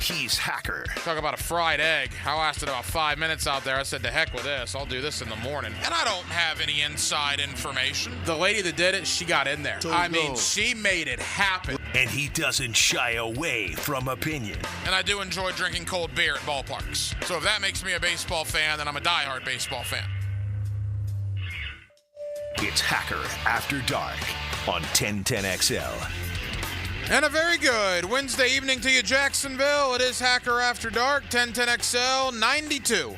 He's Hacker. Talk about a fried egg. I lasted about 5 minutes out there. I said, to heck with this. I'll do this in the morning. And I don't have any inside information. The lady that did it, she got in there. She made it happen. And he doesn't shy away from opinion. And I do enjoy drinking cold beer at ballparks. So if that makes me a baseball fan, then I'm a diehard baseball fan. It's Hacker After Dark on 1010XL. And a very good Wednesday evening to you, Jacksonville. It is Hacker After Dark, 1010XL, 92.5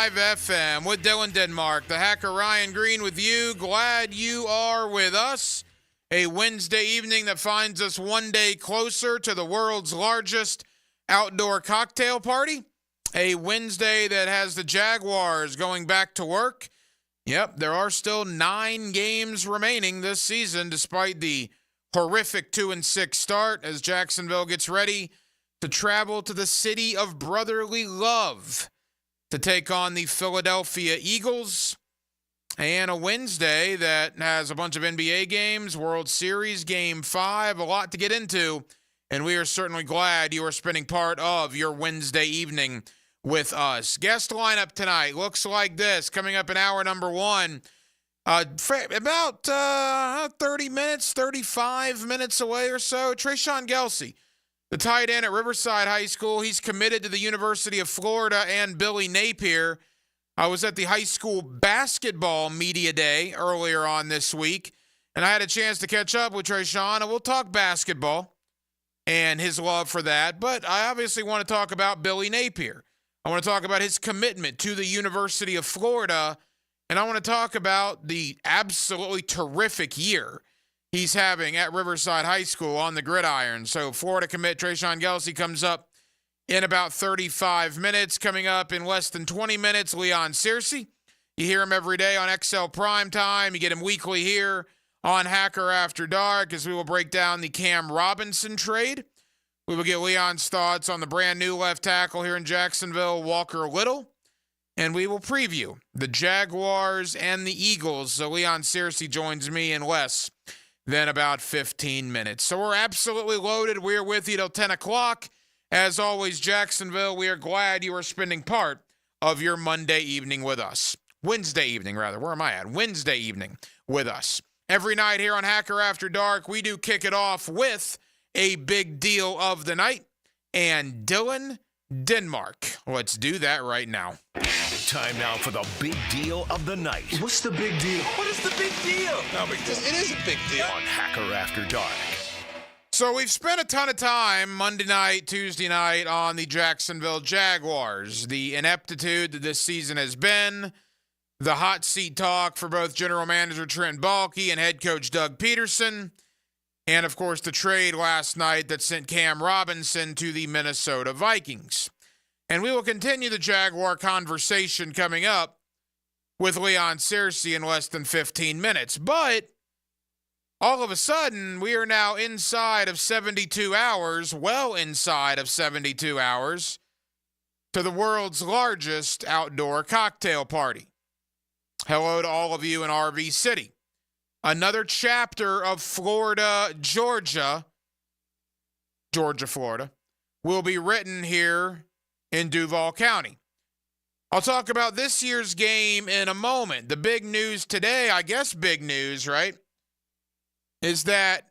FM with Dylan Denmark. The Hacker Ryan Green with you. Glad you are with us. A Wednesday evening that finds us one day closer to the world's largest outdoor cocktail party. A Wednesday that has the Jaguars going back to work. Yep, there are still 9 games remaining this season despite the horrific 2-6 start as Jacksonville gets ready to travel to the city of brotherly love to take on the Philadelphia Eagles. And a Wednesday that has a bunch of NBA games, World Series, Game 5, a lot to get into. And we are certainly glad you are spending part of your Wednesday evening with us. Guest lineup tonight looks like this. Coming up in hour number 1. About 30 minutes, 35 minutes away or so, Trayshawn Gelsey, the tight end at Riverside High School. He's committed to the University of Florida and Billy Napier. I was at the high school basketball media day earlier on this week, and I had a chance to catch up with Trayshawn, and we'll talk basketball and his love for that. But I obviously want to talk about Billy Napier. I want to talk about his commitment to the University of Florida. And I want to talk about the absolutely terrific year he's having at Riverside High School on the gridiron. So Florida commit Trayshawn Gelsey comes up in about 35 minutes. Coming up in less than 20 minutes, Leon Searcy. You hear him every day on XL Prime Time. You get him weekly here on Hacker After Dark as we will break down the Cam Robinson trade. We will get Leon's thoughts on the brand new left tackle here in Jacksonville, Walker Little. And we will preview the Jaguars and the Eagles. So Leon Searcy joins me in less than about 15 minutes. So we're absolutely loaded. We're with you till 10 o'clock. As always, Jacksonville, we are glad you are spending part of your Monday evening with us. Wednesday evening, rather. Where am I at? Wednesday evening with us. Every night here on Hacker After Dark, we do kick it off with a big deal of the night. And Dylan Denmark. Let's do that right now. Time now for the big deal of the night. What's the big deal? What is the big deal? No big deal. It is a big deal. On Hacker After Dark. So we've spent a ton of time Monday night, Tuesday night on the Jacksonville Jaguars. The ineptitude that this season has been, the hot seat talk for both general manager Trent Baalke and head coach Doug Peterson, and of course the trade last night that sent Cam Robinson to the Minnesota Vikings. And we will continue the Jaguar conversation coming up with Leon Searcy in less than 15 minutes. But all of a sudden, we are now inside of 72 hours, well inside of 72 hours, to the world's largest outdoor cocktail party. Hello to all of you in RV City. Another chapter of Florida, Florida, will be written here in Duval County. I'll talk about this year's game in a moment. The big news today, I guess big news, right, is that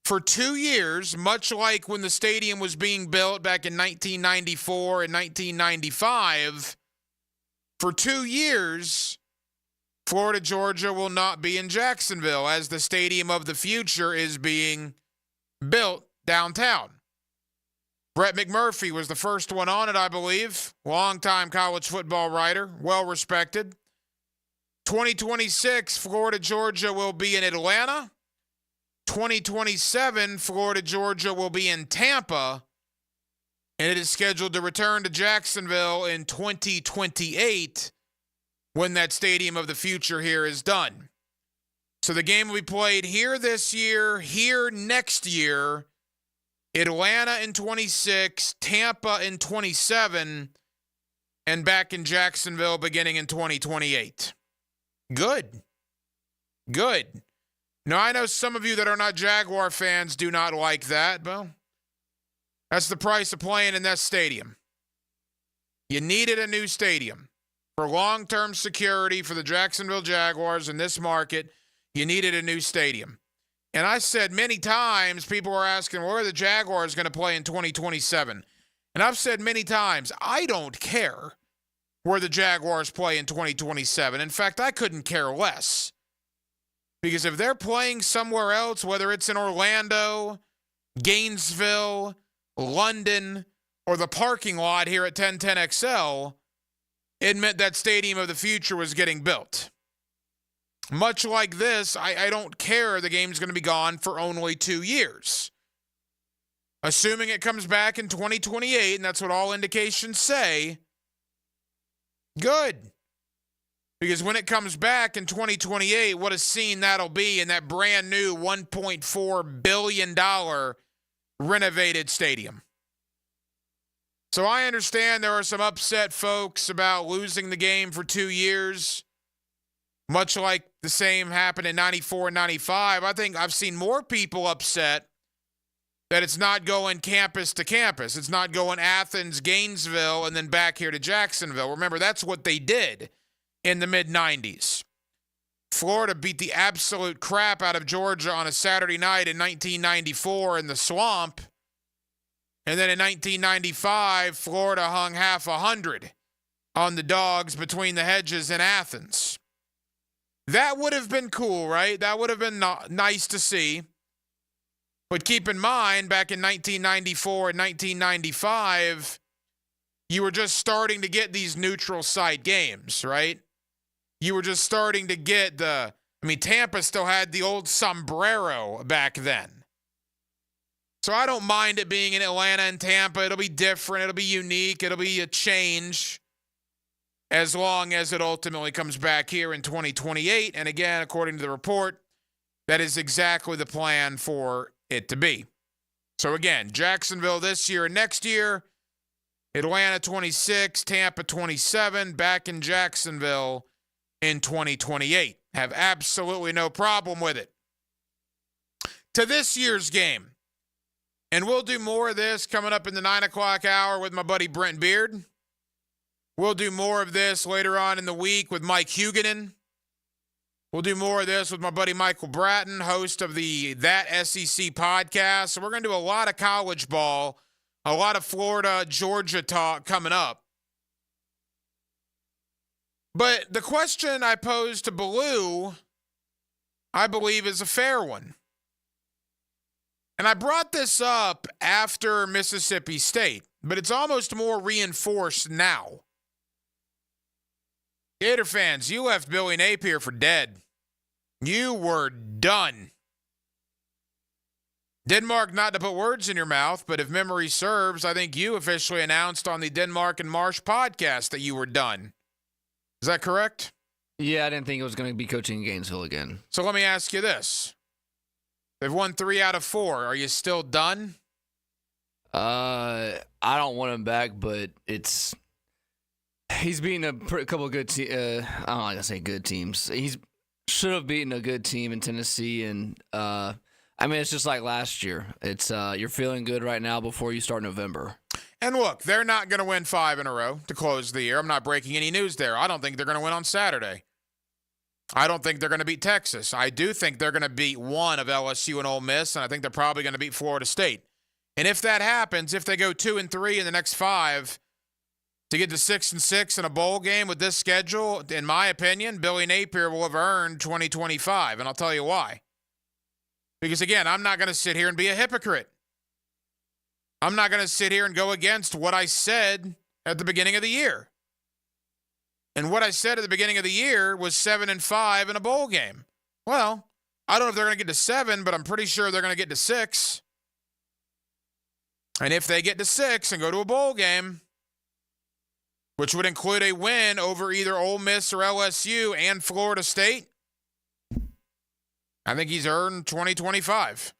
for 2 years, much like when the stadium was being built back in 1994 and 1995, for 2 years, Florida, Georgia will not be in Jacksonville as the stadium of the future is being built downtown. Brett McMurphy was the first one on it, I believe. Longtime college football writer, well-respected. 2026, Florida, Georgia will be in Atlanta. 2027, Florida, Georgia will be in Tampa. And it is scheduled to return to Jacksonville in 2028 when that stadium of the future here is done. So the game will be played here this year, here next year, Atlanta in 26, Tampa in 27, and back in Jacksonville beginning in 2028. Good. Now, I know some of you that are not Jaguar fans do not like that. Well, That's the price of playing in that stadium. You needed a new stadium. For long-term security for the Jacksonville Jaguars in this market, you needed a new stadium. And I said many times, people were asking, where are the Jaguars going to play in 2027? And I've said many times, I don't care where the Jaguars play in 2027. In fact, I couldn't care less. Because if they're playing somewhere else, whether it's in Orlando, Gainesville, London, or the parking lot here at 1010XL, it meant that stadium of the future was getting built. Much like this, I don't care the game's going to be gone for only 2 years. Assuming it comes back in 2028, and that's what all indications say, good. Because when it comes back in 2028, what a scene that'll be in that brand new $1.4 billion renovated stadium. So I understand there are some upset folks about losing the game for 2 years, much like the same happened in 94 and 95. I think I've seen more people upset that it's not going campus to campus. It's not going Athens, Gainesville, and then back here to Jacksonville. Remember, that's what they did in the mid-90s. Florida beat the absolute crap out of Georgia on a Saturday night in 1994 in the Swamp. And then in 1995, Florida hung half 100 on the Dogs between the hedges in Athens. That would have been cool, right? That would have been nice to see. But keep in mind, back in 1994 and 1995, you were just starting to get these neutral site games, right? You were just starting to get Tampa still had the old sombrero back then. So I don't mind it being in Atlanta and Tampa. It'll be different. It'll be unique. It'll be a change as long as it ultimately comes back here in 2028. And again, according to the report, that is exactly the plan for it to be. So again, Jacksonville this year and next year, Atlanta 26, Tampa 27, back in Jacksonville in 2028. Have absolutely no problem with it. To this year's game, and we'll do more of this coming up in the 9 o'clock hour with my buddy Brent Beard. We'll do more of this later on in the week with Mike Huguenin. We'll do more of this with my buddy Michael Bratton, host of the That SEC podcast. So we're going to do a lot of college ball, a lot of Florida, Georgia talk coming up. But the question I posed to Baloo, I believe, is a fair one. And I brought this up after Mississippi State, but it's almost more reinforced now. Gator fans, you left Billy Napier for dead. You were done. Denmark, not to put words in your mouth, but if memory serves, I think you officially announced on the Denmark and Marsh podcast that you were done. Is that correct? Yeah, I didn't think it was going to be coaching in Gainesville again. So let me ask you this. They've won 3 out of 4. Are you still done? I don't want him back, but he's beaten a couple of good teams. I don't like to say good teams. He should have beaten a good team in Tennessee, and it's just like last year. It's you're feeling good right now before you start November. And look, they're not going to win 5 in a row to close the year. I'm not breaking any news there. I don't think they're going to win on Saturday. I don't think they're going to beat Texas. I do think they're going to beat one of LSU and Ole Miss, and I think they're probably going to beat Florida State. And if that happens, if they go 2-3 in the next 5 to get to 6-6 in a bowl game with this schedule, in my opinion, Billy Napier will have earned 2025, and I'll tell you why. Because, again, I'm not going to sit here and be a hypocrite. I'm not going to sit here and go against what I said at the beginning of the year. And what I said at the beginning of the year was 7-5 in a bowl game. Well, I don't know if they're going to get to 7, but I'm pretty sure they're going to get to 6. And if they get to 6 and go to a bowl game, which would include a win over either Ole Miss or LSU and Florida State, I think he's earned 2025.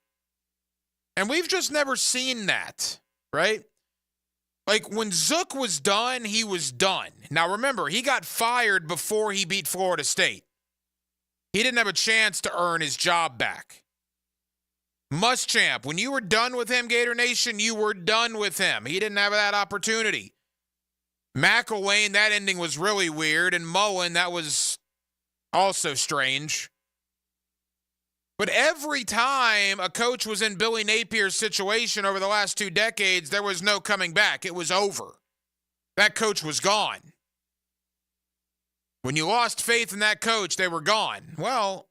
And we've just never seen that, right? Like, when Zook was done, he was done. Now, remember, he got fired before he beat Florida State. He didn't have a chance to earn his job back. Muschamp, when you were done with him, Gator Nation, you were done with him. He didn't have that opportunity. McElwain, that ending was really weird. And Mullen, that was also strange. But every time a coach was in Billy Napier's situation over the last 2 decades, there was no coming back. It was over. That coach was gone. When you lost faith in that coach, they were gone. Well,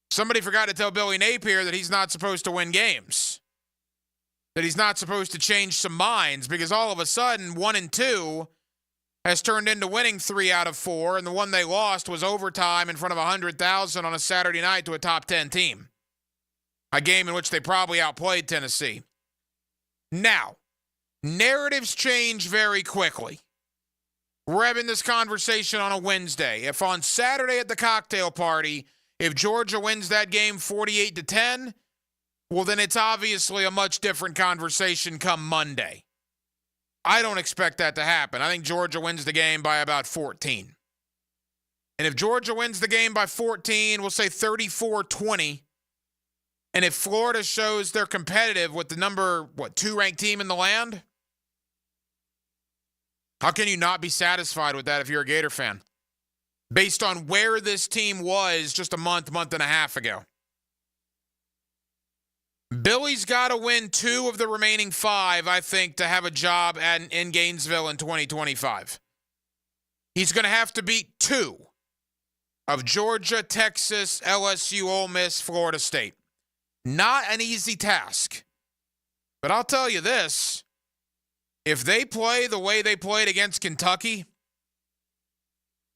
somebody forgot to tell Billy Napier that he's not supposed to win games. That he's not supposed to change some minds, because all of a sudden 1-2 has turned into winning 3 out of 4, and the one they lost was overtime in front of 100,000 on a Saturday night to a top 10 team. A game in which they probably outplayed Tennessee. Now, narratives change very quickly. We're having this conversation on a Wednesday. If on Saturday at the cocktail party, if Georgia wins that game 48-10, well, then it's obviously a much different conversation come Monday. I don't expect that to happen. I think Georgia wins the game by about 14. And if Georgia wins the game by 14, we'll say 34-20. And if Florida shows they're competitive with the number, 2 ranked team in the land, how can you not be satisfied with that if you're a Gator fan? Based on where this team was just a month and a half ago. Billy's got to win 2 of the remaining 5, I think, to have a job in Gainesville in 2025. He's going to have to beat 2 of Georgia, Texas, LSU, Ole Miss, Florida State. Not an easy task. But I'll tell you this. If they play the way they played against Kentucky,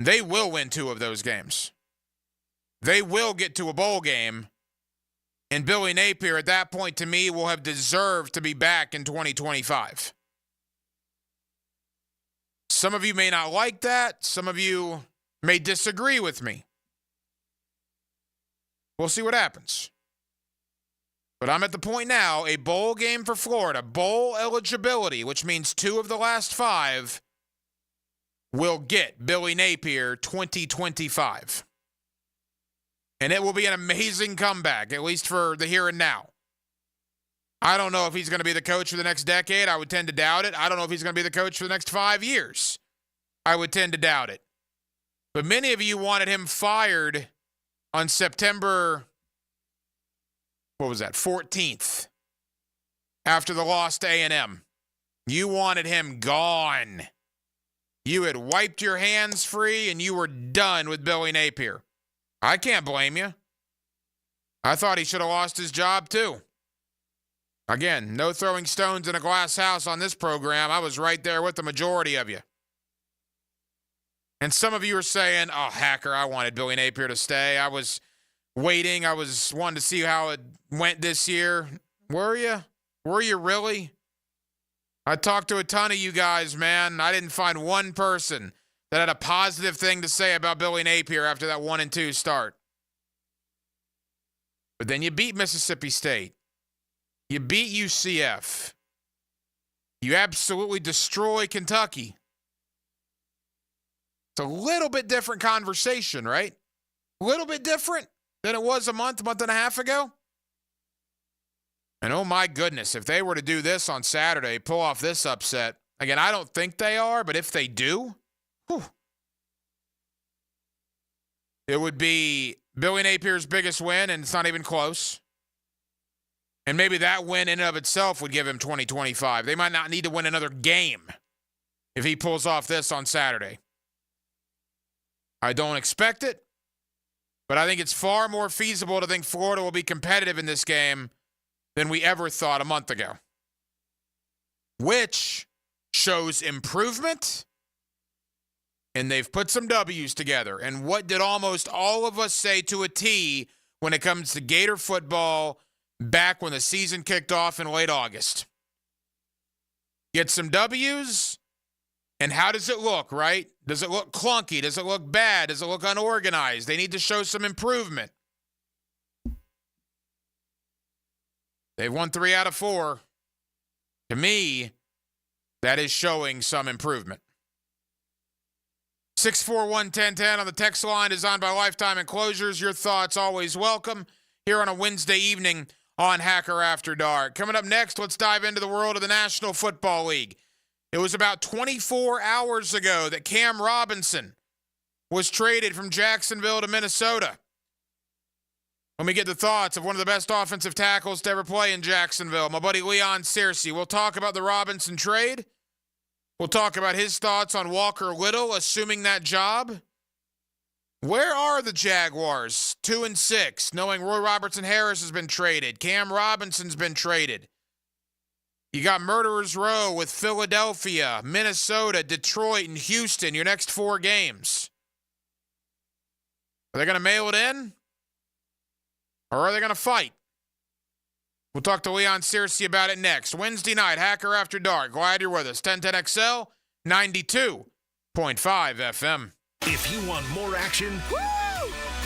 they will win 2 of those games. They will get to a bowl game. And Billy Napier, at that point, to me, will have deserved to be back in 2025. Some of you may not like that. Some of you may disagree with me. We'll see what happens. But I'm at the point now, a bowl game for Florida, bowl eligibility, which means 2 of the last 5, will get Billy Napier 2025. And it will be an amazing comeback, at least for the here and now. I don't know if he's going to be the coach for the next decade. I would tend to doubt it. I don't know if he's going to be the coach for the next 5 years. I would tend to doubt it. But many of you wanted him fired on September, 14th, after the loss to A&M. You wanted him gone. You had wiped your hands free, and you were done with Billy Napier. I can't blame you. I thought he should have lost his job too. Again, no throwing stones in a glass house on this program. I was right there with the majority of you. And some of you are saying, oh, Hacker, I wanted Billy Napier to stay. I was waiting. I was wanting to see how it went this year. Were you? Were you really? I talked to a ton of you guys, man. I didn't find one person that had a positive thing to say about Billy Napier after that 1-2 start. But then you beat Mississippi State. You beat UCF. You absolutely destroy Kentucky. It's a little bit different conversation, right? A little bit different than it was a month and a half ago. And oh my goodness, if they were to do this on Saturday, pull off this upset, again, I don't think they are, but if they do, it would be Billy Napier's biggest win, and it's not even close. And maybe that win in and of itself would give him 2025. They might not need to win another game if he pulls off this on Saturday. I don't expect it, but I think it's far more feasible to think Florida will be competitive in this game than we ever thought a month ago, which shows improvement. And they've put some W's together. And what did almost all of us say to a T when it comes to Gator football back when the season kicked off in late August? Get some W's, and how does it look, right? Does it look clunky? Does it look bad? Does it look unorganized? They need to show some improvement. They've won 3 out of 4. To me, that is showing some improvement. 641-1010 on the text line, designed by Lifetime Enclosures. Your thoughts always welcome here on a Wednesday evening on Hacker After Dark. Coming up next, let's dive into the world of the National Football League. It was about 24 hours ago that Cam Robinson was traded from Jacksonville to Minnesota. When we get the thoughts of one of the best offensive tackles to ever play in Jacksonville, my buddy Leon Searcy. We'll talk about the Robinson trade. We'll talk about his thoughts on Walker Little assuming that job. Where are the Jaguars, 2-6, knowing Roy Robertson Harris has been traded, Cam Robinson's been traded? You got Murderers Row with Philadelphia, Minnesota, Detroit, and Houston, your next 4 games. Are they going to mail it in? Or are they going to fight? We'll talk to Leon Searcy about it next. Wednesday night, Hacker After Dark. Glad you're with us. 1010XL, 92.5 FM. If you want more action, Woo!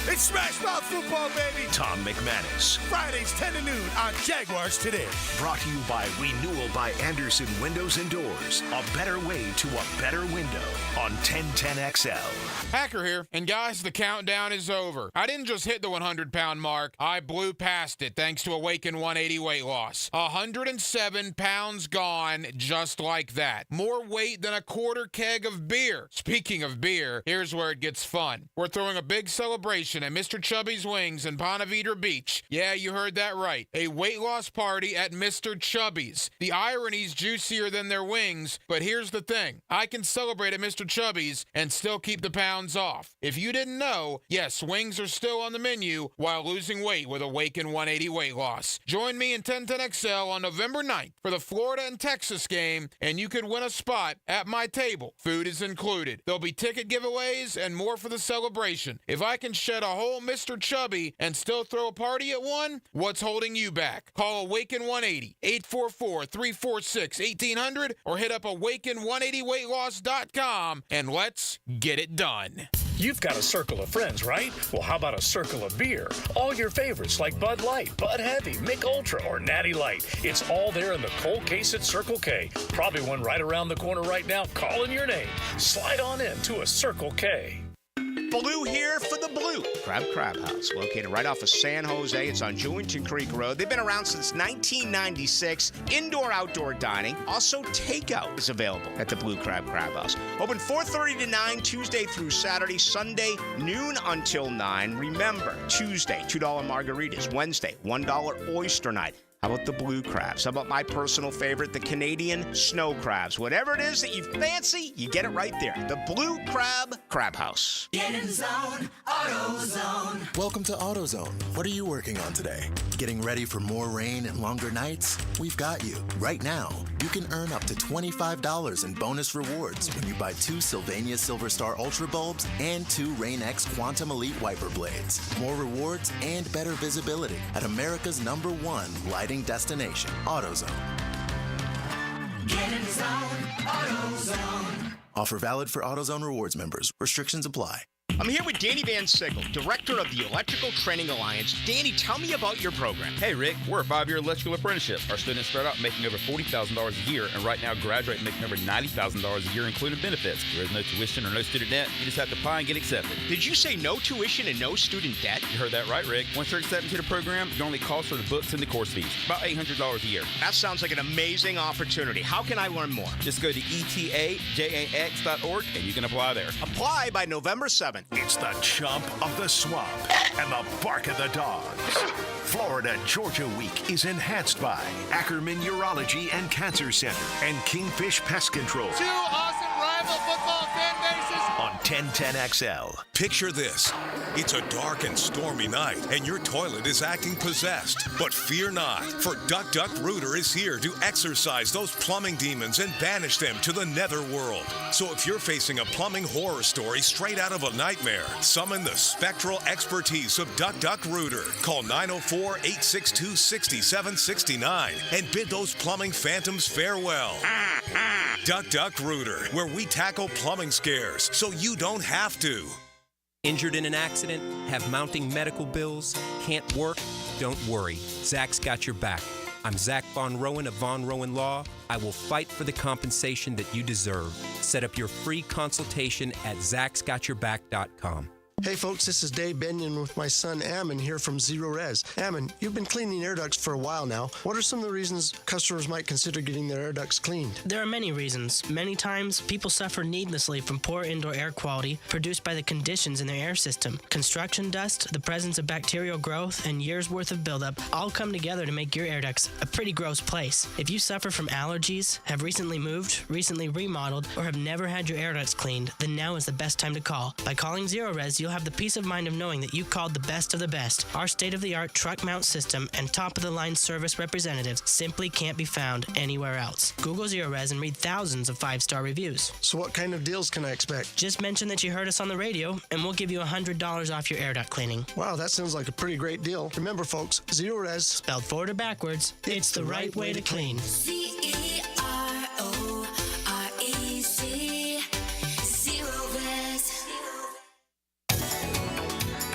It's Smash Mouth football, baby. Tom McManus. Fridays 10 to noon on Jaguars Today. Brought to you by Renewal by Anderson Windows and Doors. A better way to a better window on 1010XL. Hacker here. And guys, the countdown is over. I didn't just hit the 100-pound mark. I blew past it thanks to Awaken 180 weight loss. 107 pounds gone just like that. More weight than a quarter keg of beer. Speaking of beer, here's where it gets fun. We're throwing a big celebration at Mr. Chubby's Wings in Ponte Vedra Beach. Yeah, you heard that right. A weight loss party at Mr. Chubby's. The irony's juicier than their wings, but here's the thing. I can celebrate at Mr. Chubby's and still keep the pounds off. If you didn't know, yes, wings are still on the menu while losing weight with Awaken 180 weight loss. Join me in 1010XL on November 9th for the Florida and Texas game, and you could win a spot at my table. Food is included. There'll be ticket giveaways and more for the celebration. If I can shed a whole Mr. Chubby and still throw a party at one, what's holding you back? Call Awaken 180, 844-346-1800, or hit up awaken180weightloss.com and let's get it done. You've got a circle of friends, right? Well, how about a circle of beer? All your favorites like Bud Light, Bud Heavy, Mick Ultra, or Natty Light. It's all there in the cold case at Circle K. Probably one right around the corner right now calling your name. Slide on in to a Circle K. Blue here for the Blue Crab House, located right off of San Jose. It's on Jewington Creek Road. They've been around since 1996. Indoor-outdoor dining. Also, takeout is available at the Blue Crab House. Open 4:30 to 9, Tuesday through Saturday. Sunday, noon until 9. Remember, Tuesday, $2 margaritas. Wednesday, $1 oyster night. How about the blue crabs? How about my personal favorite, the Canadian snow crabs? Whatever it is that you fancy, you get it right there. The Blue Crab House. Get in zone, AutoZone. Welcome to AutoZone. What are you working on today? Getting ready for more rain and longer nights? We've got you. Right now, you can earn up to $25 in bonus rewards when you buy 2 Sylvania Silver Star Ultra bulbs and 2 Rain-X Quantum Elite wiper blades. More rewards and better visibility at America's #1 lighting destination, AutoZone. Get in zone, AutoZone. Offer valid for AutoZone Rewards members. Restrictions apply. I'm here with Danny Van Sickle, Director of the Electrical Training Alliance. Danny, tell me about your program. Hey, Rick, we're a 5-year electrical apprenticeship. Our students start out making over $40,000 a year, and right now graduate making over $90,000 a year, including benefits. There is no tuition or no student debt. You just have to apply and get accepted. Did you say no tuition and no student debt? You heard that right, Rick. Once you're accepted to the program, your only cost for the books and the course fees. About $800 a year. That sounds like an amazing opportunity. How can I learn more? Just go to etajax.org, and you can apply there. Apply by November 7th. It's the chump of the swamp and the bark of the dogs. Florida Georgia Week is enhanced by Ackerman Urology and Cancer Center and Kingfish Pest Control. 2 awesome rival football fan bases on 1010XL. Picture this. It's a dark and stormy night, and your toilet is acting possessed. But fear not, for Duck Duck Rooter is here to exorcise those plumbing demons and banish them to the netherworld. So if you're facing a plumbing horror story straight out of a nightmare, summon the spectral expertise of Duck Duck Rooter. Call 904-862-6769 and bid those plumbing phantoms farewell. Duck Duck Rooter, where we tackle plumbing scares so you don't have to. Injured in an accident? Have mounting medical bills? Can't work? Don't worry. Zach's got your back. I'm Zach Von Rowan of Von Rowan Law. I will fight for the compensation that you deserve. Set up your free consultation at zachsgotyourback.com. Hey folks, this is Dave Benyon with my son Ammon here from Zero Res. Ammon, you've been cleaning air ducts for a while now. What are some of the reasons customers might consider getting their air ducts cleaned? There are many reasons. Many times, people suffer needlessly from poor indoor air quality produced by the conditions in their air system. Construction dust, the presence of bacterial growth, and years' worth of buildup all come together to make your air ducts a pretty gross place. If you suffer from allergies, have recently moved, recently remodeled, or have never had your air ducts cleaned, then now is the best time to call. By calling Zero Res, you'll have the peace of mind of knowing that you called the best of the best. Our state-of-the-art truck mount system and top-of-the-line service representatives simply can't be found anywhere else. Google Zero Res and read thousands of 5-star reviews. So what kind of deals can I expect? Just mention that you heard us on the radio, and we'll give you $100 off your air duct cleaning. Wow, that sounds like a pretty great deal. Remember, folks, Zero Res, spelled forward or backwards, it's the right way to clean. CEROREC. Zero Res.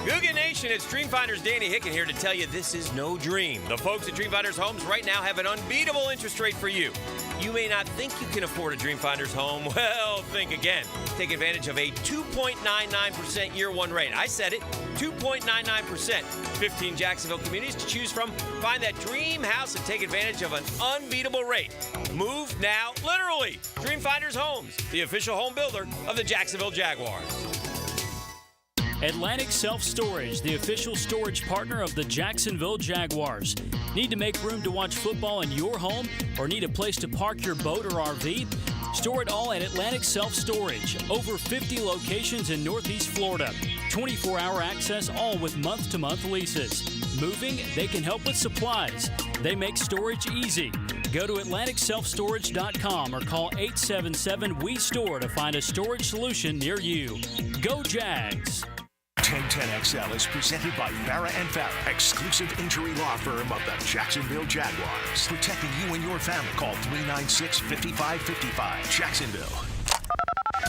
Googan Nation, it's Dreamfinders Danny Hicken here to tell you this is no dream. The folks at Dreamfinders Homes right now have an unbeatable interest rate for you. You may not think you can afford a Dreamfinders home. Well, think again. Take advantage of a 2.99% year one rate. I said it, 2.99%. 15 Jacksonville communities to choose from. Find that dream house and take advantage of an unbeatable rate. Move now, literally. Dreamfinders Homes, the official home builder of the Jacksonville Jaguars. Atlantic Self-Storage, the official storage partner of the Jacksonville Jaguars. Need to make room to watch football in your home or need a place to park your boat or RV? Store it all at Atlantic Self-Storage. Over 50 locations in Northeast Florida. 24-hour access, all with month-to-month leases. Moving? They can help with supplies. They make storage easy. Go to AtlanticSelfStorage.com or call 877-WE-STORE to find a storage solution near you. Go Jags! 1010XL is presented by Farah & Farah, exclusive injury law firm of the Jacksonville Jaguars. Protecting you and your family. Call 396-5555. Jacksonville.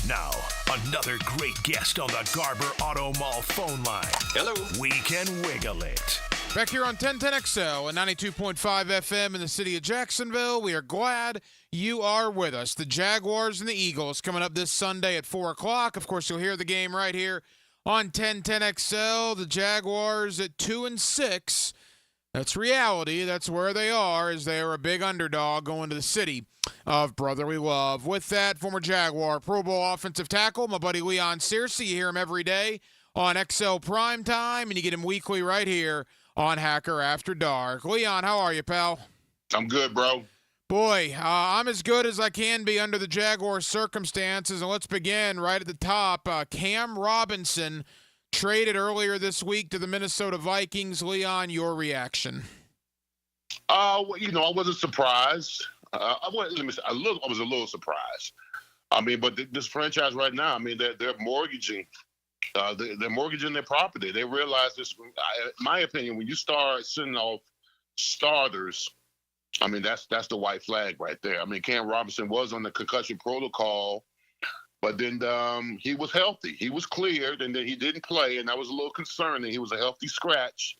Now, another great guest on the Garber Auto Mall phone line. Hello. We can wiggle it. Back here on 1010XL and 92.5 FM in the city of Jacksonville, we are glad you are with us. The Jaguars and the Eagles coming up this Sunday at 4 o'clock. Of course, you'll hear the game right here on 1010XL. The Jaguars at 2-6. That's reality. That's where they are, as they are a big underdog going to the city of brotherly love. With that, former Jaguar Pro Bowl offensive tackle, my buddy Leon Searcy. You hear him every day on XL Primetime, and you get him weekly right here on Hacker After Dark. Leon, how are you, pal? I'm good, bro. Boy, I'm as good as I can be under the Jaguars' circumstances, and let's begin right at the top. Cam Robinson traded earlier this week to the Minnesota Vikings. Leon, your reaction? I wasn't surprised. I was a little surprised. I mean, but this franchise right now, I mean, they're mortgaging. They're mortgaging their property. They realize this. In my opinion, when you start sending off starters, I mean, that's the white flag right there. I mean, Cam Robinson was on the concussion protocol, but then he was healthy. He was cleared, and then he didn't play, and that was a little concerning. He was a healthy scratch.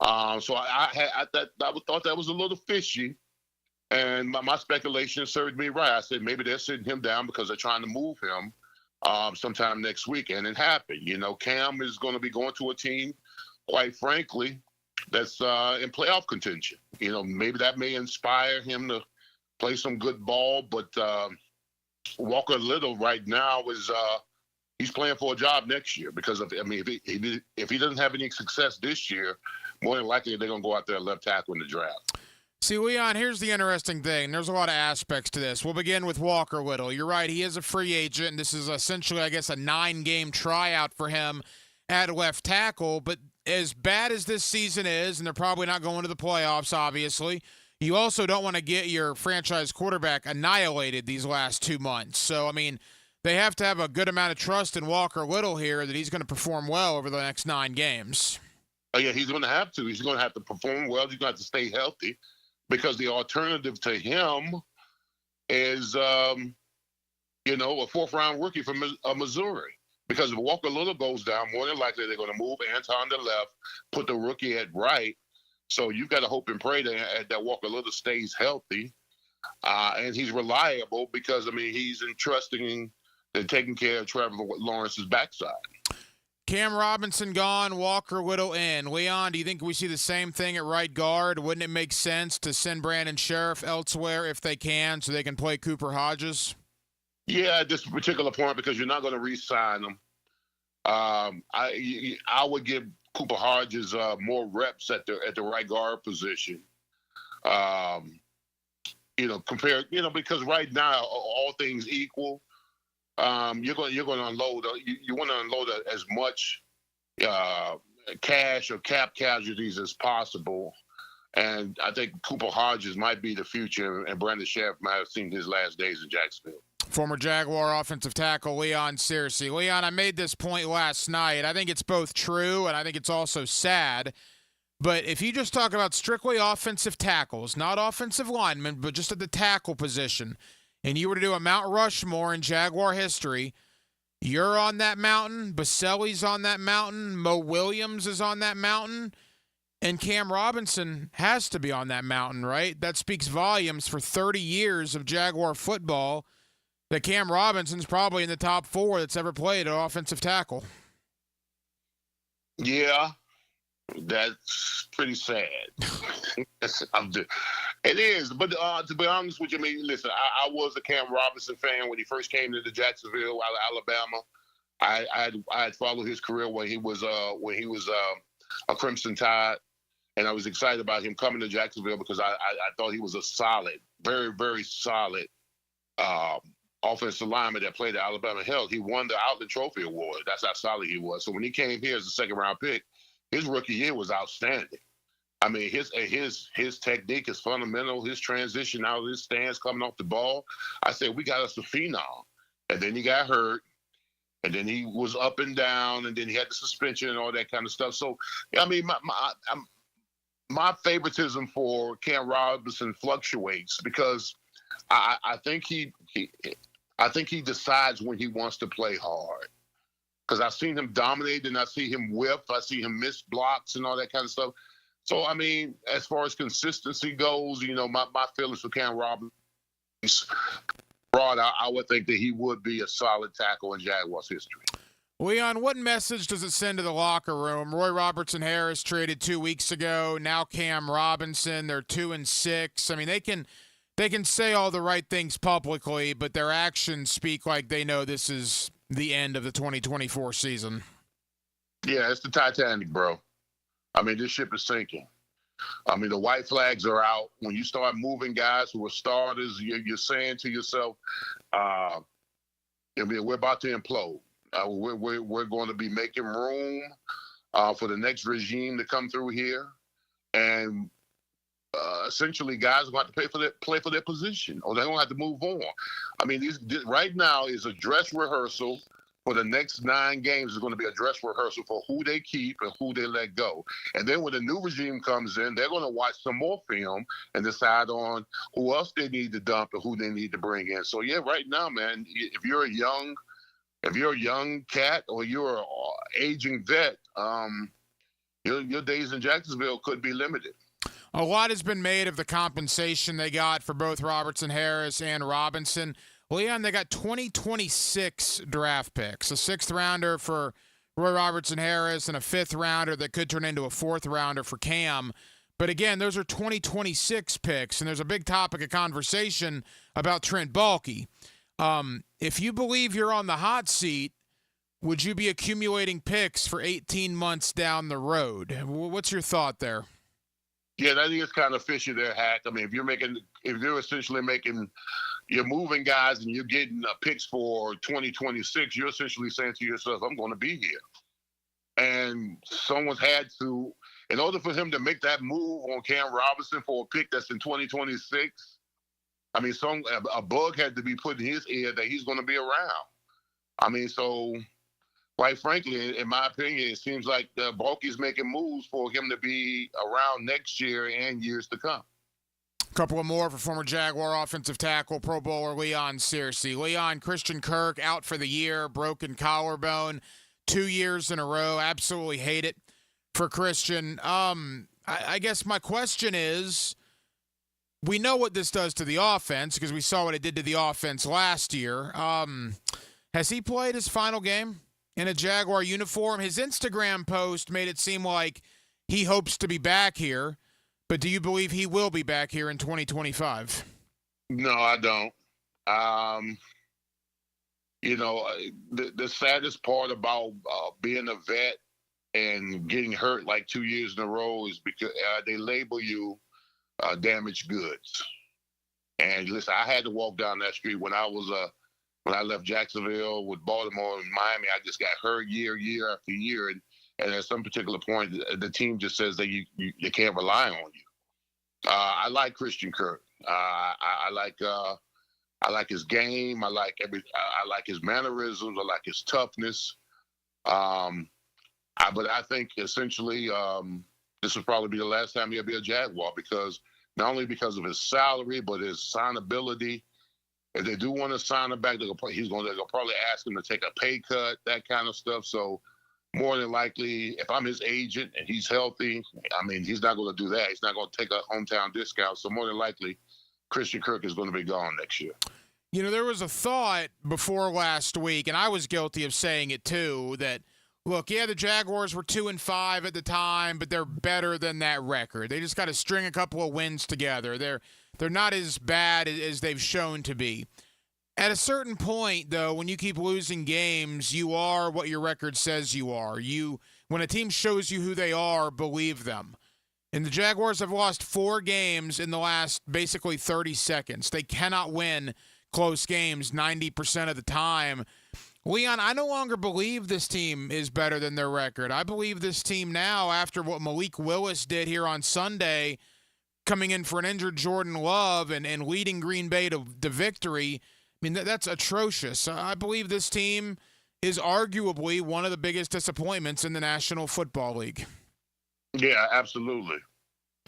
So I thought that was a little fishy, and my speculation served me right. I said maybe they're sitting him down because they're trying to move him sometime next week, and it happened. You know, Cam is going to be going to a team, quite frankly, that's in playoff contention. You know, maybe that may inspire him to play some good ball, but Walker Little right now is he's playing for a job next year because if he doesn't have any success this year, more than likely they're going to go out there left tackle in the draft. See, Leon, here's the interesting thing. There's a lot of aspects to this. We'll begin with Walker Little. You're right, he is a free agent. This is essentially, I guess, a 9-game tryout for him at left tackle, but as bad as this season is, and they're probably not going to the playoffs, obviously, you also don't want to get your franchise quarterback annihilated these last 2 months. So, I mean, they have to have a good amount of trust in Walker Little here that he's going to perform well over the next 9 games. Oh, yeah, he's going to have to. He's going to have to perform well. He's going to have to stay healthy because the alternative to him is, a 4th-round rookie from Missouri. Because if Walker Little goes down, more than likely they're going to move Anton to left, put the rookie at right. So you've got to hope and pray that Walker Little stays healthy. And he's reliable because, I mean, he's entrusting and taking care of Trevor Lawrence's backside. Cam Robinson gone, Walker Whittle in. Leon, do you think we see the same thing at right guard? Wouldn't it make sense to send Brandon Sheriff elsewhere if they can so they can play Cooper Hodges? Yeah, at this particular point, because you're not going to re-sign them. I would give Cooper Hodges more reps at the right guard position. Compared, because right now, all things equal, you're going to unload. You want to unload as much cash or cap casualties as possible. And I think Cooper Hodges might be the future, and Brandon Sheriff might have seen his last days in Jacksonville. Former Jaguar offensive tackle Leon Searcy. Leon, I made this point last night. I think it's both true, and I think it's also sad. But if you just talk about strictly offensive tackles, not offensive linemen, but just at the tackle position, and you were to do a Mount Rushmore in Jaguar history, you're on that mountain, Baselli's on that mountain, Mo Williams is on that mountain, and Cam Robinson has to be on that mountain, right? That speaks volumes for 30 years of Jaguar football that Cam Robinson's probably in the top 4 that's ever played at offensive tackle. Yeah, that's pretty sad. It is, but to be honest with you, listen, I was a Cam Robinson fan when he first came to Jacksonville out of Alabama. I had followed his career when he was a Crimson Tide, and I was excited about him coming to Jacksonville because I thought he was a solid, very, very solid offensive lineman that played at Alabama. Hell, he won the Outland Trophy Award. That's how solid he was. So when he came here as a second-round pick, his rookie year was outstanding. I mean, his technique is fundamental. His transition out of his stance coming off the ball. I said, we got us a phenom. And then he got hurt. And then he was up and down. And then he had the suspension and all that kind of stuff. So, I mean, my favoritism for Cam Robinson fluctuates because I think he decides when he wants to play hard. Because I've seen him dominate and I see him whip. I see him miss blocks and all that kind of stuff. So, I mean, as far as consistency goes, my feelings for Cam Robinson, I would think that he would be a solid tackle in Jaguars history. Leon, what message does it send to the locker room? Roy Robertson-Harris traded 2 weeks ago. Now Cam Robinson, they're 2-6. I mean, they can say all the right things publicly, but their actions speak like they know this is the end of the 2024 season. Yeah, it's the Titanic, bro. I mean, this ship is sinking. I mean, the white flags are out. When you start moving guys who are starters, you're saying to yourself, we're about to implode. We're going to be making room for the next regime to come through here. And essentially, guys are going to have to play for their position, or they're going to have to move on. I mean, right now is a dress rehearsal for the next 9 games. Is going to be a dress rehearsal for who they keep and who they let go. And then when the new regime comes in, they're going to watch some more film and decide on who else they need to dump and who they need to bring in. So yeah, right now, man, if you're a young cat or you're an aging vet, your days in Jacksonville could be limited. A lot has been made of the compensation they got for both Robertson-Harris and Robinson. Leon, they got 2026 draft picks, a 6th rounder for Roy Robertson-Harris and a 5th rounder that could turn into a 4th rounder for Cam. But again, those are 2026 picks, and there's a big topic of conversation about Trent Baalke. If you believe you're on the hot seat, would you be accumulating picks for 18 months down the road? What's your thought there? Yeah, that is kind of fishy there, Hack. I mean, you're moving guys and you're getting picks for 2026, you're essentially saying to yourself, I'm going to be here. And someone's had to, in order for him to make that move on Cam Robinson for a pick that's in 2026, I mean, a bug had to be put in his ear that he's going to be around. I mean, so quite frankly, in my opinion, it seems like Baalke's making moves for him to be around next year and years to come. A couple of more for former Jaguar offensive tackle, Pro Bowler Leon Searcy. Leon, Christian Kirk out for the year, broken collarbone, 2 years in a row. Absolutely hate it for Christian. I guess my question is, we know what this does to the offense because we saw what it did to the offense last year. Has he played his final game in a Jaguar uniform. His Instagram post made it seem like he hopes to be back here, but do you believe he will be back here in 2025? No, I don't. The saddest part about being a vet and getting hurt like 2 years in a row is because they label you damaged goods. And listen, I had to walk down that street when I left Jacksonville with Baltimore and Miami. I just got hurt year after year, and at some particular point, the team just says that you can't rely on you. I like Christian Kirk. I like his game. I like his mannerisms. I like his toughness. But I think essentially this will probably be the last time he'll be a Jaguar, because not only because of his salary, but his signability. If they do want to sign him back, they'll probably ask him to take a pay cut, that kind of stuff. So more than likely, if I'm his agent and he's healthy, I mean, he's not going to do that. He's not going to take a hometown discount. So more than likely, Christian Kirk is going to be gone next year. You know, there was a thought before last week, and I was guilty of saying it too, that, look, yeah, the Jaguars were 2-5 at the time, but they're better than that record. They just got to string a couple of wins together. They're not as bad as they've shown to be. At a certain point, though, when you keep losing games, you are what your record says you are. When a team shows you who they are, believe them. And the Jaguars have lost 4 games in the last basically 30 seconds. They cannot win close games 90% of the time. Leon, I no longer believe this team is better than their record. I believe this team now, after what Malik Willis did here on Sunday, coming in for an injured Jordan Love and leading Green Bay to victory. I mean, that's atrocious. I believe this team is arguably one of the biggest disappointments in the National Football League. Yeah, absolutely.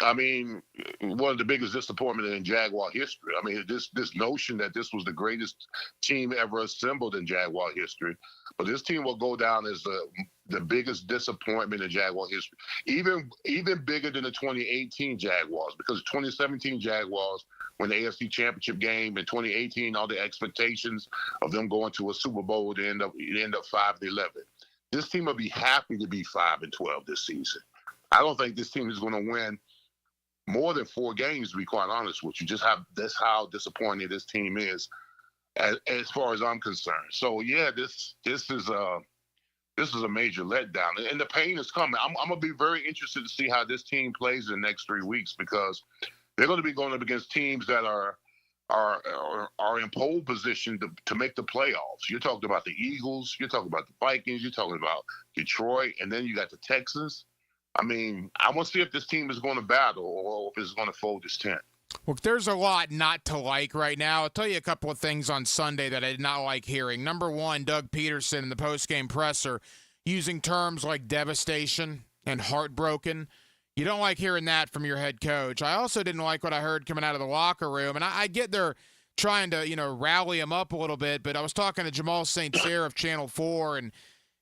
I mean, one of the biggest disappointments in Jaguar history. I mean, this notion that this was the greatest team ever assembled in Jaguar history, but this team will go down as the biggest disappointment in Jaguar history, even bigger than the 2018 Jaguars, because 2017 Jaguars won the AFC Championship game. In 2018, all the expectations of them going to a Super Bowl to end up 5-11. This team will be happy to be 5-12 this season. I don't think this team is going to win more than 4 games, to be quite honest with you. That's how disappointing this team is, as far as I'm concerned. So yeah, this is a major letdown, and the pain is coming. I'm gonna be very interested to see how this team plays in the next 3 weeks, because they're going to be going up against teams that are in pole position to make the playoffs. You're talking about the Eagles, you're talking about the Vikings, you're talking about Detroit, and then you got the Texans. I mean, I want to see if this team is going to battle or if it's going to fold its tent. Well, there's a lot not to like right now. I'll tell you a couple of things on Sunday that I did not like hearing. Number one, Doug Peterson in the postgame presser using terms like devastation and heartbroken. You don't like hearing that from your head coach. I also didn't like what I heard coming out of the locker room, and I get they're trying to, rally him up a little bit, but I was talking to Jamal St. Cyr of Channel 4, and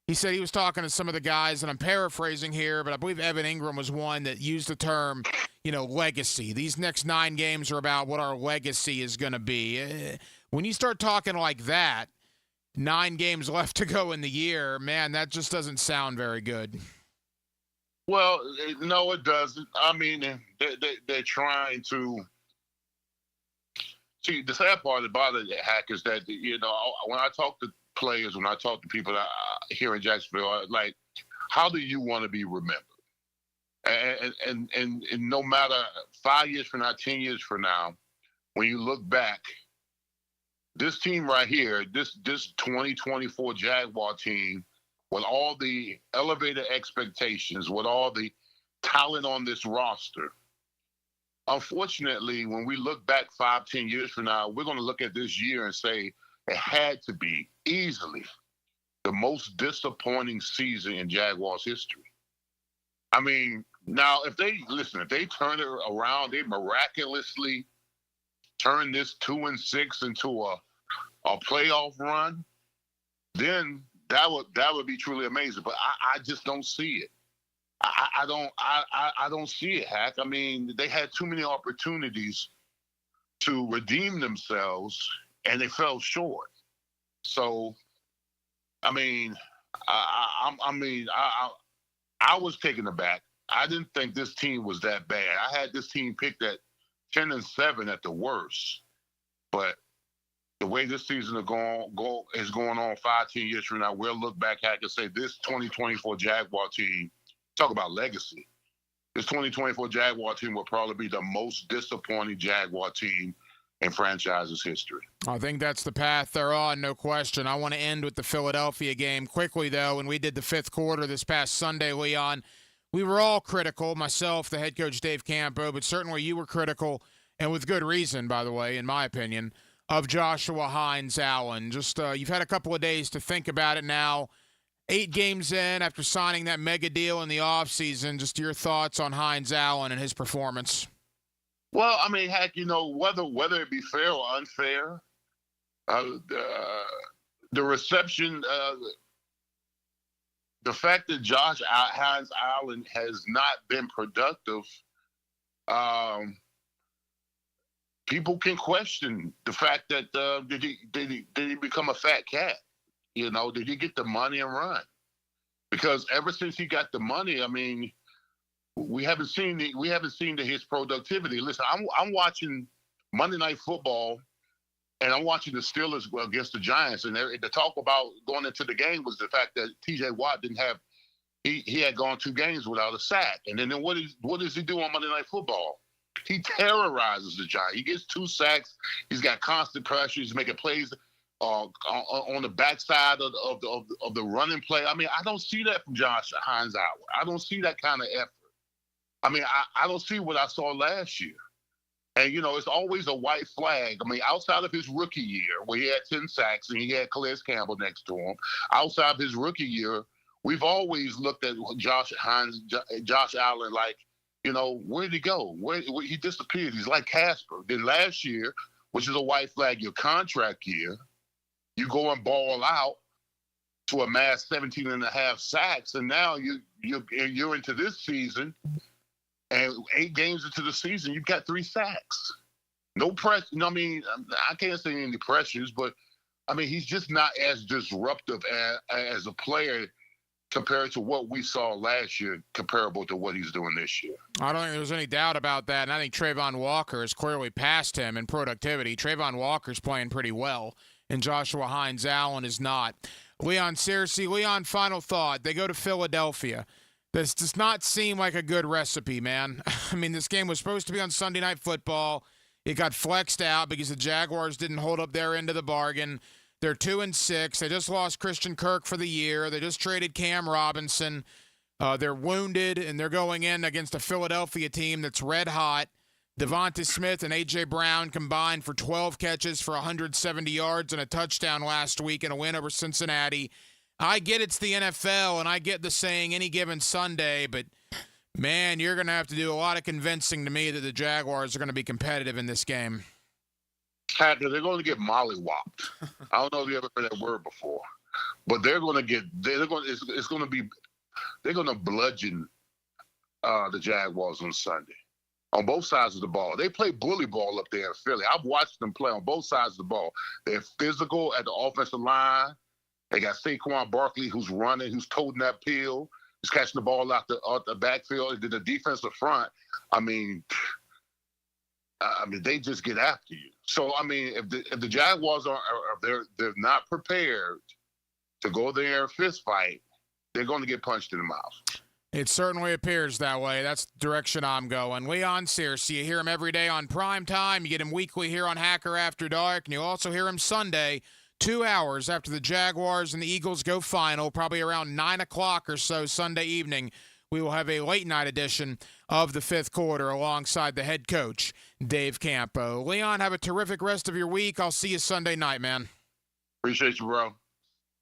he said he was talking to some of the guys, and I'm paraphrasing here, but I believe Evan Ingram was one that used the term, legacy. These next 9 games are about what our legacy is going to be. When you start talking like that, 9 games left to go in the year, man, that just doesn't sound very good. Well, no, it doesn't. I mean, they're trying to. See, the sad part about it, Hack, is that, when I talk to players, when I talk to people here in Jacksonville, like, how do you want to be remembered? And no matter 5 years from now, 10 years from now, when you look back, this team right here, this 2024 Jaguar team, with all the elevated expectations, with all the talent on this roster, unfortunately, when we look back 5-10 years from now, we're going to look at this year and say it had to be easily the most disappointing season in Jaguars history. I mean, now, if they turn it around, they miraculously turn this 2-6 into a playoff run, then that would be truly amazing. But I just don't see it. I don't see it, Hack. I mean, they had too many opportunities to redeem themselves, and they fell short. So, I mean, I was taken aback. I didn't think this team was that bad. I had this team picked at 10-7 at the worst. But the way this season is going on 5-10 years from now, we'll look back at and say this 2024 Jaguar team, talk about legacy. This 2024 Jaguar team will probably be the most disappointing Jaguar team in franchise's history. I think that's the path they're on, no question. I want to end with the Philadelphia game. Quickly, though, when we did the fifth quarter this past Sunday, Leon, we were all critical, myself, the head coach Dave Campo, but certainly you were critical, and with good reason, by the way, in my opinion, of Joshua Hines-Allen. Just you've had a couple of days to think about it now. 8 games in after signing that mega deal in the offseason, just your thoughts on Hines-Allen and his performance. Well, I mean, heck, whether it be fair or unfair, the reception, the fact that Josh Hines-Allen has not been productive, people can question the fact that did he become a fat cat? Did he get the money and run? Because ever since he got the money, I mean, we haven't seen his productivity. Listen, I'm watching Monday Night Football, and I'm watching the Steelers against the Giants, and the talk about going into the game was the fact that T.J. Watt didn't have. He had gone 2 games without a sack, and then what does he do on Monday Night Football? He terrorizes the Giants. He gets 2 sacks. He's got constant pressure. He's making plays on the backside of the running play. I mean, I don't see that from Josh Hines-Allen. I don't see that kind of effort. I mean, I don't see what I saw last year. And, it's always a white flag. I mean, outside of his rookie year, where he had 10 sacks and he had Calais Campbell next to him, outside of his rookie year, we've always looked at Josh Allen like, where'd he go? Where he disappeared. He's like Casper. Then last year, which is a white flag, your contract year, you go and ball out to amass 17.5 sacks, and now you're into this season, and 8 games into the season, you've got 3 sacks. No press. I mean, I can't say any pressures, but I mean, he's just not as disruptive as a player compared to what we saw last year, comparable to what he's doing this year. I don't think there's any doubt about that, and I think Trayvon Walker has clearly passed him in productivity. Trayvon Walker's playing pretty well, and Joshua Hines-Allen is not. Leon Searcy, Leon, final thought. They go to Philadelphia. This does not seem like a good recipe, man. I mean, this game was supposed to be on Sunday Night Football. It got flexed out because the Jaguars didn't hold up their end of the bargain. They're 2-6. They just lost Christian Kirk for the year. They just traded Cam Robinson. They're wounded, and they're going in against a Philadelphia team that's red hot. Devonta Smith and A.J. Brown combined for 12 catches for 170 yards and a touchdown last week in a win over Cincinnati. I get it's the NFL, and I get the saying any given Sunday, but, man, you're going to have to do a lot of convincing to me that the Jaguars are going to be competitive in this game. Hacker, they're going to get mollywopped. I don't know if you ever heard that word before, but they're going to bludgeon the Jaguars on Sunday on both sides of the ball. They play bully ball up there in Philly. I've watched them play on both sides of the ball. They're physical at the offensive line. They got Saquon Barkley who's running, who's toting that pill, who's catching the ball out the backfield. The defensive front, I mean, they just get after you. So, I mean, if the Jaguars they're not prepared to go there and fist fight, they're going to get punched in the mouth. It certainly appears that way. That's the direction I'm going. Leon Searcy, you hear him every day on Prime Time. You get him weekly here on Hacker After Dark, and you also hear him Sunday, 2 hours after the Jaguars and the Eagles go final, probably around 9 o'clock or so Sunday evening. We will have a late-night edition of the fifth quarter alongside the head coach, Dave Campo. Leon, have a terrific rest of your week. I'll see you Sunday night, man. Appreciate you, bro.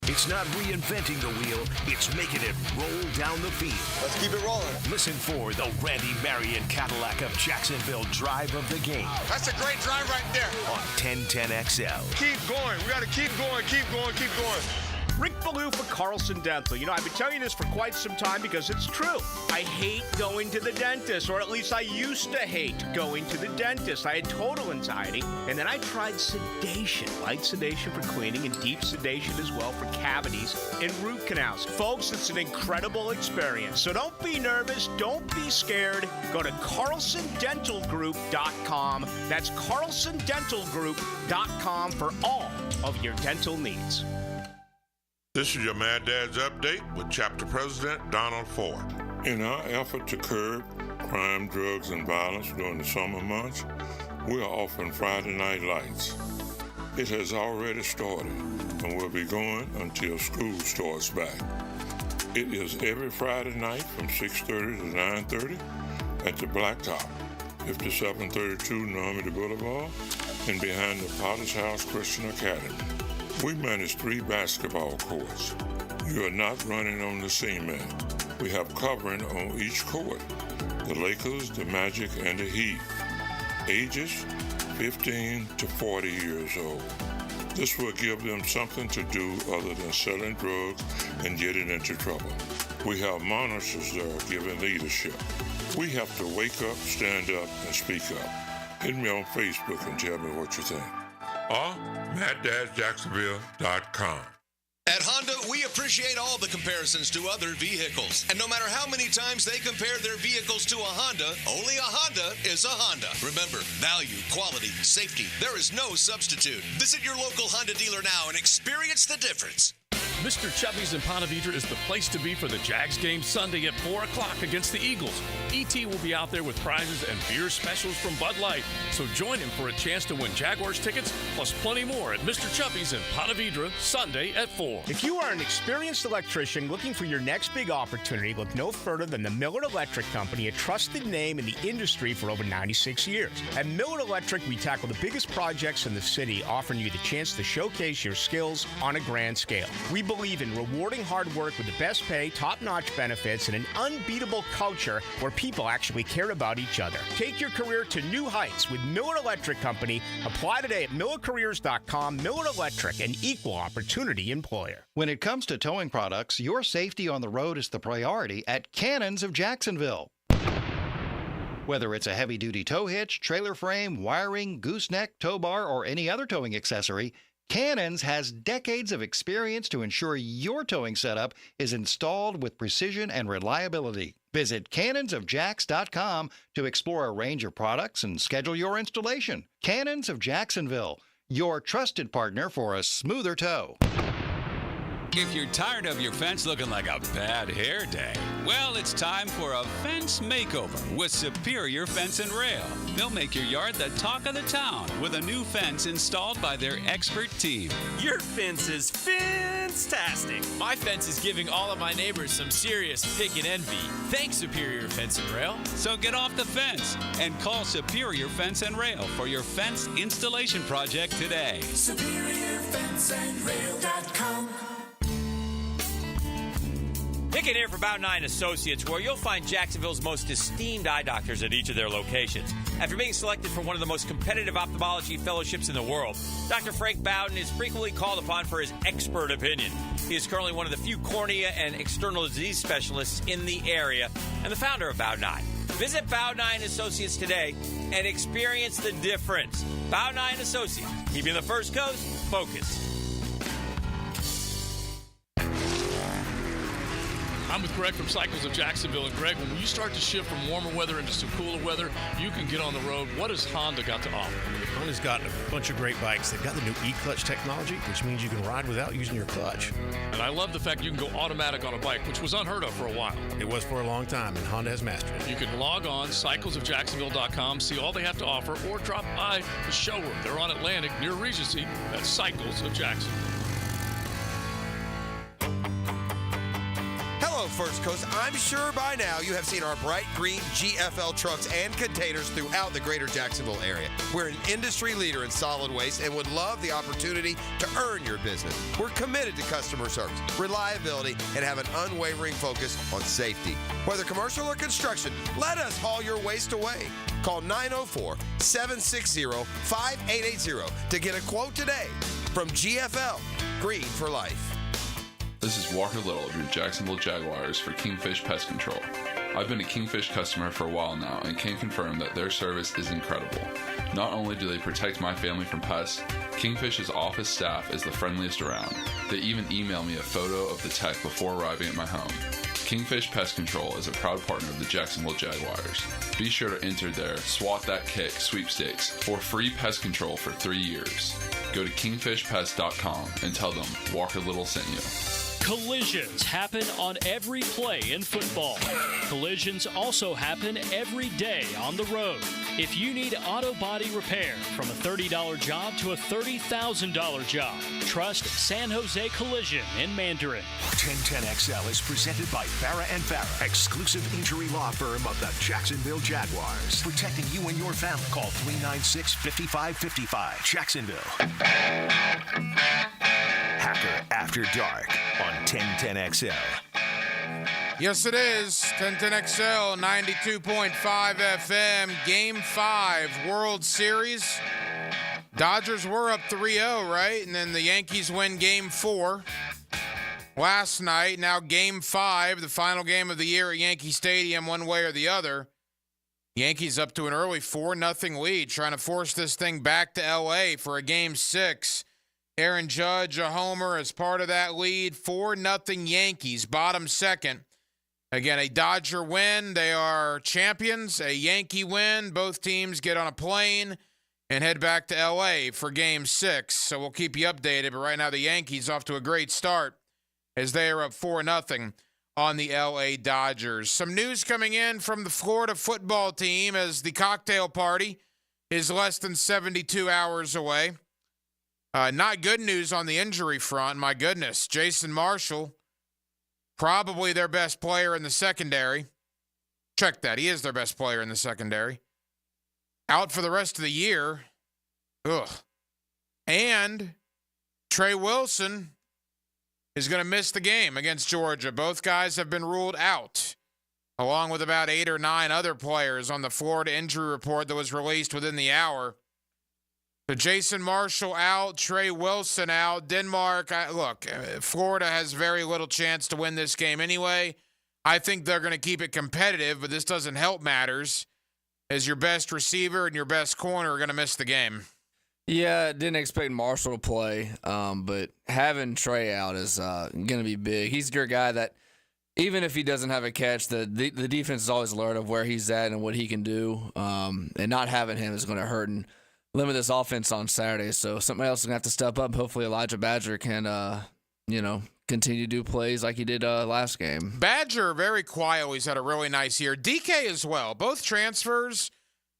It's not reinventing the wheel, it's making it roll down the field. Let's keep it rolling. Listen for the Randy Marion Cadillac of Jacksonville drive of the game. That's a great drive right there. On 1010XL. Keep going. We got to keep going, keep going, keep going. Rick Ballou for Carlson Dental. You know, I've been telling you this for quite some time because it's true. I hate going to the dentist, or at least I used to hate going to the dentist. I had total anxiety, and then I tried sedation. Light sedation for cleaning and deep sedation as well for cavities and root canals. Folks, it's an incredible experience. So don't be nervous. Don't be scared. Go to CarlsonDentalGroup.com. That's CarlsonDentalGroup.com for all of your dental needs. This is your Mad Dad's Update with Chapter President Donald Ford. In our effort to curb crime, drugs, and violence during the summer months, we are offering Friday Night Lights. It has already started and will be going until school starts back. It is every Friday night from 6:30 to 9:30 at the Blacktop, 5732 Normandy Boulevard, and behind the Potter's House Christian Academy. We manage 3 basketball courts. You are not running on the cement. We have covering on each court. The Lakers, the Magic, and the Heat. Ages 15 to 40 years old. This will give them something to do other than selling drugs and getting into trouble. We have monitors there giving leadership. We have to wake up, stand up, and speak up. Hit me on Facebook and tell me what you think. Or MattDadJacksonville.com. At Honda, we appreciate all the comparisons to other vehicles. And no matter how many times they compare their vehicles to a Honda, only a Honda is a Honda. Remember, value, quality, safety, there is no substitute. Visit your local Honda dealer now and experience the difference. Mr. Chubby's in Ponte Vedra is the place to be for the Jags game Sunday at 4 o'clock against the Eagles. E.T. will be out there with prizes and beer specials from Bud Light. So join him for a chance to win Jaguars tickets, plus plenty more at Mr. Chubby's in Ponte Vedra, Sunday at 4. If you are an experienced electrician looking for your next big opportunity, look no further than the Miller Electric Company, a trusted name in the industry for over 96 years. At Miller Electric, we tackle the biggest projects in the city, offering you the chance to showcase your skills on a grand scale. We believe in rewarding hard work with the best pay, top-notch benefits, and an unbeatable culture where people actually care about each other. Take your career to new heights with Miller Electric Company. Apply today at MillerCareers.com. Miller Electric, an equal opportunity employer. When it comes to towing products, your safety on the road is the priority at Cannons of Jacksonville. Whether it's a heavy-duty tow hitch, trailer frame, wiring, gooseneck, tow bar, or any other towing accessory, Cannons has decades of experience to ensure your towing setup is installed with precision and reliability. Visit cannonsofjacks.com to explore a range of products and schedule your installation. Cannons of Jacksonville, your trusted partner for a smoother tow. If you're tired of your fence looking like a bad hair day, well, it's time for a fence makeover with Superior Fence and Rail. They'll make your yard the talk of the town with a new fence installed by their expert team. Your fence is fantastic. My fence is giving all of my neighbors some serious pick and envy. Thanks, Superior Fence and Rail. So get off the fence and call Superior Fence and Rail for your fence installation project today. SuperiorFenceandRail.com. Hicken here for Bout 9 Associates, where you'll find Jacksonville's most esteemed eye doctors at each of their locations. After being selected for one of the most competitive ophthalmology fellowships in the world, Dr. Frank Bowden is frequently called upon for his expert opinion. He is currently one of the few cornea and external disease specialists in the area and the founder of Bout 9. Visit Bout 9 Associates today and experience the difference. Bout 9 Associates, keeping the First Coast focused. I'm with Greg from Cycles of Jacksonville. And Greg, when you start to shift from warmer weather into some cooler weather, you can get on the road. What has Honda got to offer? Honda's got a bunch of great bikes. They've got the new e-clutch technology, which means you can ride without using your clutch. And I love the fact you can go automatic on a bike, which was unheard of for a while. It was for a long time, and Honda has mastered it. You can log on, cyclesofjacksonville.com, see all they have to offer, or drop by the showroom. They're on Atlantic near Regency. That's Cycles of Jacksonville. Hello, First Coast. I'm sure by now you have seen our bright green GFL trucks and containers throughout the greater Jacksonville area. We're an industry leader in solid waste and would love the opportunity to earn your business. We're committed to customer service, reliability, and have an unwavering focus on safety. Whether commercial or construction, let us haul your waste away. Call 904-760-5880 to get a quote today from GFL, Green for Life. This is Walker Little of your Jacksonville Jaguars for Kingfish Pest Control. I've been a Kingfish customer for a while now and can confirm that their service is incredible. Not only do they protect my family from pests, Kingfish's office staff is the friendliest around. They even email me a photo of the tech before arriving at my home. Kingfish Pest Control is a proud partner of the Jacksonville Jaguars. Be sure to enter their Swat That Kick sweepstakes for free pest control for 3 years. Go to kingfishpest.com and tell them Walker Little sent you. Collisions happen on every play in football. Collisions also happen every day on the road. If you need auto body repair, from a $30 job to a $30,000 job, trust San Jose Collision in Mandarin. 1010XL is presented by Farah & Farah, exclusive injury law firm of the Jacksonville Jaguars. Protecting you and your family. Call 396-5555. Jacksonville. Hacker After Dark on 1010XL. Yes, it is. 1010XL, 92.5 FM, Game 5, World Series. Dodgers were up 3-0, right? And then the Yankees win Game 4 last night. Now Game 5, the final game of the year at Yankee Stadium, one way or the other. Yankees up to an early 4-0 lead, trying to force this thing back to L.A. for a Game 6. Aaron Judge, a homer, as part of that lead. 4-0 Yankees, bottom second. Again, a Dodger win. They are champions. A Yankee win. Both teams get on a plane and head back to L.A. for Game 6. So we'll keep you updated. But right now, the Yankees off to a great start as they are up 4-0 on the L.A. Dodgers. Some news coming in from the Florida football team as the cocktail party is less than 72 hours away. Not good news on the injury front. My goodness. Jason Marshall, probably their best player in the secondary. Check that. He is their best player in the secondary. Out for the rest of the year. Ugh. And Trey Wilson is going to miss the game against Georgia. Both guys have been ruled out, along with about 8 or 9 other players on the Florida injury report that was released within the hour. So Jason Marshall out, Trey Wilson out. Denmark, Florida has very little chance to win this game anyway. I think they're going to keep it competitive, but this doesn't help matters as your best receiver and your best corner are going to miss the game. Yeah, didn't expect Marshall to play, but having Trey out is going to be big. He's your guy that, even if he doesn't have a catch, the defense is always alert of where he's at and what he can do, and not having him is going to hurt and limit this offense on Saturday. So somebody else is going to have to step up. Hopefully Elijah Badger can, continue to do plays like he did last game. Badger, very quietly, has had a really nice year. DK as well. Both transfers,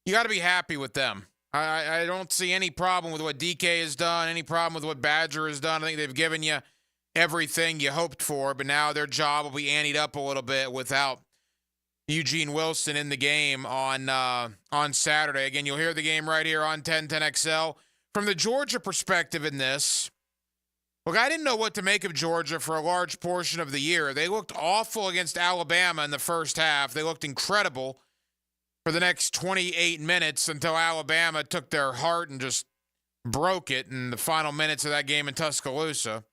you got to be happy with them. I don't see any problem with what DK has done, any problem with what Badger has done. I think they've given you everything you hoped for, but now their job will be anteed up a little bit without Eugene Wilson in the game on Saturday. Again, you'll hear the game right here on 1010XL. From the Georgia perspective in this, look, I didn't know what to make of Georgia for a large portion of the year. They looked awful against Alabama in the first half. They looked incredible for the next 28 minutes until Alabama took their heart and just broke it in the final minutes of that game in Tuscaloosa.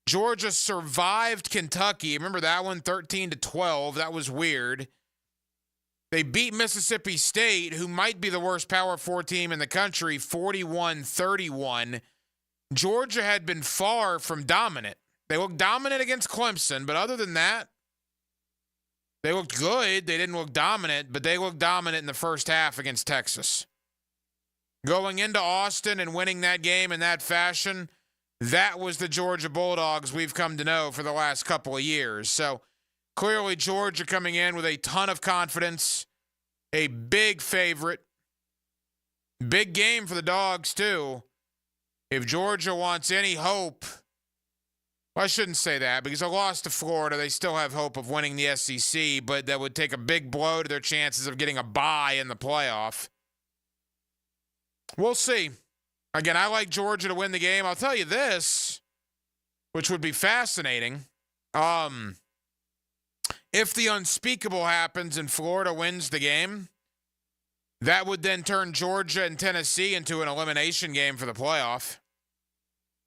Georgia survived Kentucky. Remember that one, 13-12. That was weird. They beat Mississippi State, who might be the worst Power 4 team in the country, 41-31. Georgia had been far from dominant. They looked dominant against Clemson, but other than that, they looked good. They didn't look dominant, but they looked dominant in the first half against Texas. Going into Austin and winning that game in that fashion, that was the Georgia Bulldogs we've come to know for the last couple of years. So clearly Georgia coming in with a ton of confidence, a big favorite. Big game for the Dogs, too. If Georgia wants any hope, well, I shouldn't say that because a loss to Florida, they still have hope of winning the SEC, but that would take a big blow to their chances of getting a bye in the playoff. We'll see. Again, I like Georgia to win the game. I'll tell you this, which would be fascinating. If the unspeakable happens and Florida wins the game, that would then turn Georgia and Tennessee into an elimination game for the playoff.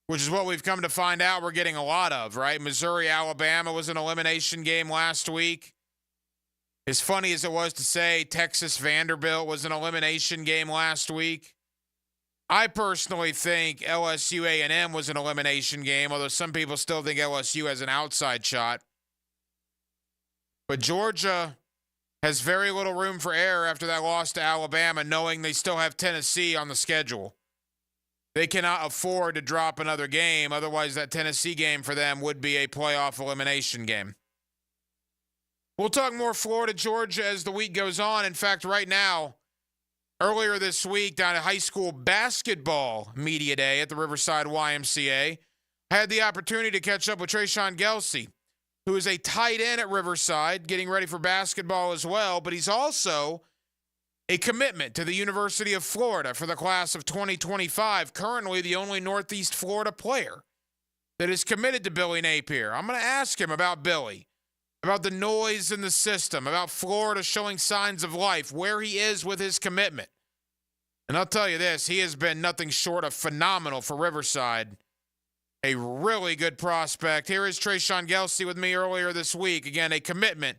which is what we've come to find out we're getting a lot of, right? Missouri, Alabama was an elimination game last week. As funny as it was to say Texas, Vanderbilt was an elimination game last week. I personally think LSU A&M was an elimination game, although some people still think LSU has an outside shot. But Georgia has very little room for error after that loss to Alabama, knowing they still have Tennessee on the schedule. They cannot afford to drop another game, otherwise that Tennessee game for them would be a playoff elimination game. We'll talk more Florida, Georgia as the week goes on. In fact, right now, earlier this week down at high school basketball media day at the Riverside YMCA, I had the opportunity to catch up with Trayshawn Gelsey, who is a tight end at Riverside, getting ready for basketball as well, but he's also a commitment to the University of Florida for the class of 2025, currently the only Northeast Florida player that is committed to Billy Napier. I'm going to ask him about Billy, about the noise in the system, about Florida showing signs of life, where he is with his commitment. And I'll tell you this, he has been nothing short of phenomenal for Riverside. A really good prospect. Here is Trayshawn Gelsey with me earlier this week. Again, a commitment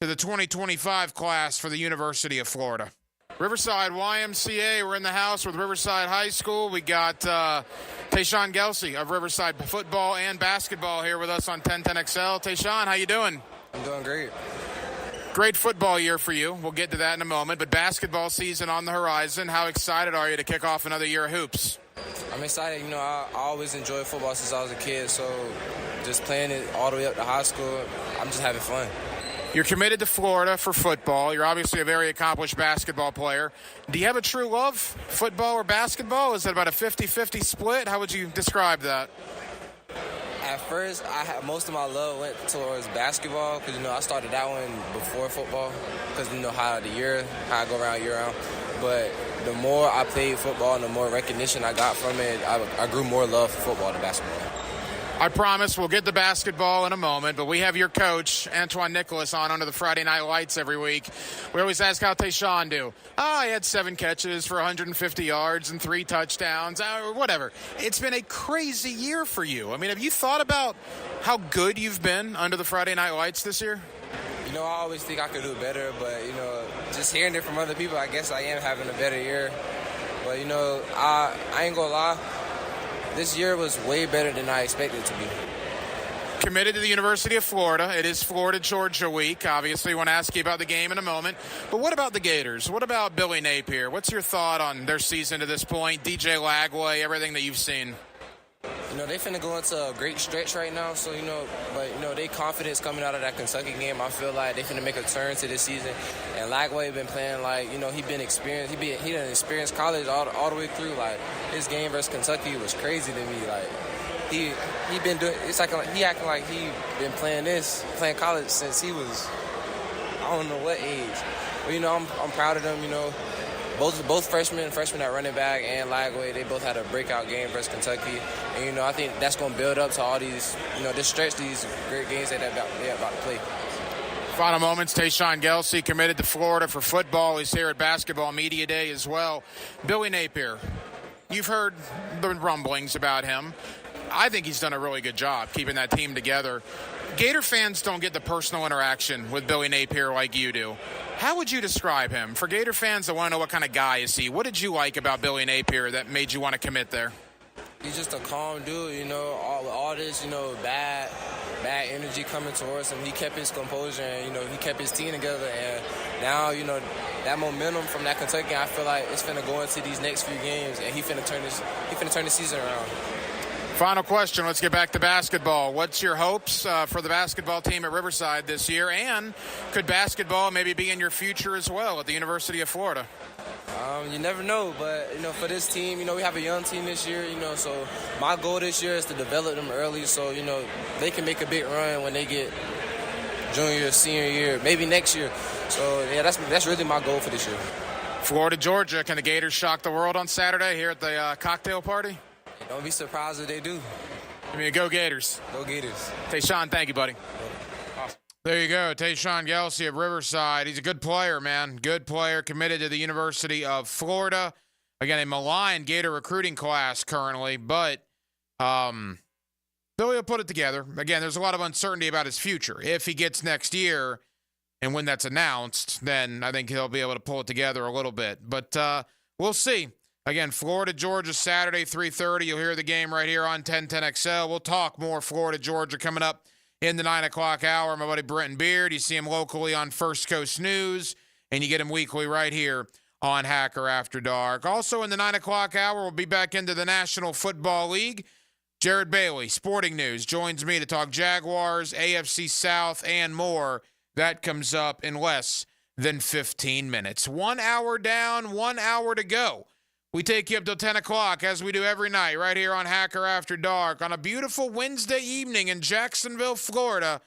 to the 2025 class for the University of Florida. Riverside YMCA, we're in the house with Riverside High School. We got Trayshawn Gelsey of Riverside football and basketball here with us on 1010XL. Trayshawn, how you doing? I'm doing great. Great football year for you. We'll get to that in a moment. But basketball season on the horizon. How excited are you to kick off another year of hoops? I'm excited. You know, I always enjoyed football since I was a kid. So just playing it all the way up to high school, I'm just having fun. You're committed to Florida for football. You're obviously a very accomplished basketball player. Do you have a true love, football or basketball? Is it about a 50-50 split? How would you describe that? At first, most of my love went towards basketball because, you know, I started that one before football because, you know, how I go around year round. But the more I played football and the more recognition I got from it, I grew more love for football than basketball. I promise we'll get the basketball in a moment, but we have your coach, Antoine Nicholas, on under the Friday Night Lights every week. We always ask how Trayshawn do. He had 7 catches for 150 yards and 3 touchdowns, or whatever. It's been a crazy year for you. I mean, have you thought about how good you've been under the Friday Night Lights this year? You know, I always think I could do better, but, you know, just hearing it from other people, I guess I am having a better year. But, you know, I ain't gonna lie. This year was way better than I expected it to be. Committed to the University of Florida. It is Florida-Georgia week. Obviously, I want to ask you about the game in a moment. But what about the Gators? What about Billy Napier? What's your thought on their season to this point? DJ Lagway, everything that you've seen. You know, they finna go into a great stretch right now, so, you know, but, you know, they confidence coming out of that Kentucky game. I feel like they finna make a turn to this season. And Lagway been playing like, you know, he been experienced. He done experienced college all the way through. Like, his game versus Kentucky was crazy to me. Like, he been doing, it's like he acting like he been playing college since he was, I don't know what age. But, you know, I'm proud of them, you know. Both freshmen at running back and Lagway, they both had a breakout game versus Kentucky. And, you know, I think that's going to build up to all these, you know, this stretch, these great games that they're about to play. Final moments, Trayshawn Gelsey committed to Florida for football. He's here at Basketball Media Day as well. Billy Napier, you've heard the rumblings about him. I think he's done a really good job keeping that team together. Gator fans don't get the personal interaction with Billy Napier like you do. How would you describe him? For Gator fans that want to know what kind of guy is he, what did you like about Billy Napier that made you want to commit there? He's just a calm dude, you know, all this, you know, bad energy coming towards him. He kept his composure and, you know, he kept his team together. And now, you know, that momentum from that Kentucky game, I feel like it's finna go into these next few games and he finna turn the season around. Final question. Let's get back to basketball. What's your hopes for the basketball team at Riverside this year? And could basketball maybe be in your future as well at the University of Florida? You never know, but, you know, for this team, you know, we have a young team this year, you know, so my goal this year is to develop them early so, you know, they can make a big run when they get junior, senior year, maybe next year. So, yeah, that's really my goal for this year. Florida, Georgia. Can the Gators shock the world on Saturday here at the cocktail party? Don't be surprised if they do. Give me a go Gators. Go Gators. Trayshawn, thank you, buddy. Awesome. There you go. Trayshawn Gelsey of Riverside. He's a good player, man. Good player, committed to the University of Florida. Again, a maligned Gator recruiting class currently, but So he'll put it together. Again, there's a lot of uncertainty about his future. If he gets next year, and when that's announced, then I think he'll be able to pull it together a little bit. But we'll see. Again, Florida, Georgia, Saturday, 3:30. You'll hear the game right here on 1010XL. We'll talk more Florida, Georgia coming up in the 9 o'clock hour. My buddy Brenton Beard, you see him locally on First Coast News, and you get him weekly right here on Hacker After Dark. Also in the 9 o'clock hour, we'll be back into the National Football League. Jared Bailey, Sporting News, joins me to talk Jaguars, AFC South, and more. That comes up in less than 15 minutes. 1 hour down, 1 hour to go. We take you up till 10 o'clock, as we do every night, right here on Hacker After Dark on a beautiful Wednesday evening in Jacksonville, Florida.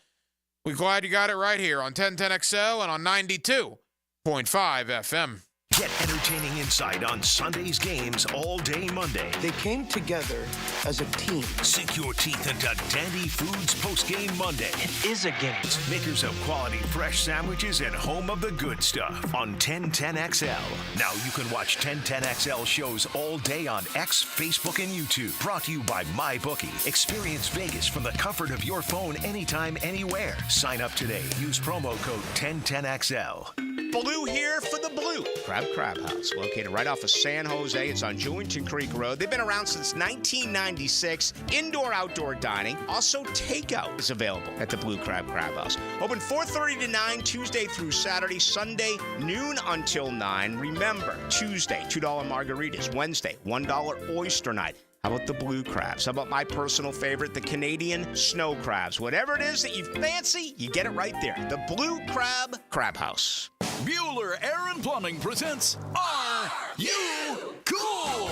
We're glad you got it right here on 1010XL and on 92.5 FM. Get entertaining insight on Sunday's games all day Monday. They came together as a team. Sink your teeth into Dandy Foods Postgame Monday. It is a game. Makers of quality fresh sandwiches and home of the good stuff on 1010XL. Now you can watch 1010XL shows all day on X, Facebook, and YouTube. Brought to you by MyBookie. Experience Vegas from the comfort of your phone anytime, anywhere. Sign up today. Use promo code 1010XL. Blue here for the Blue Crab House, located right off of San Jose. It's on Jewington Creek Road. They've been around since 1996. Indoor-outdoor dining. Also, takeout is available at the Blue Crab House. Open 4:30 to 9, Tuesday through Saturday. Sunday, noon until 9. Remember, Tuesday, $2 margaritas. Wednesday, $1 oyster night. How about the blue crabs? How about my personal favorite, the Canadian snow crabs? Whatever it is that you fancy, you get it right there. The Blue Crab House. Bueller Air and Plumbing presents Are You Cool?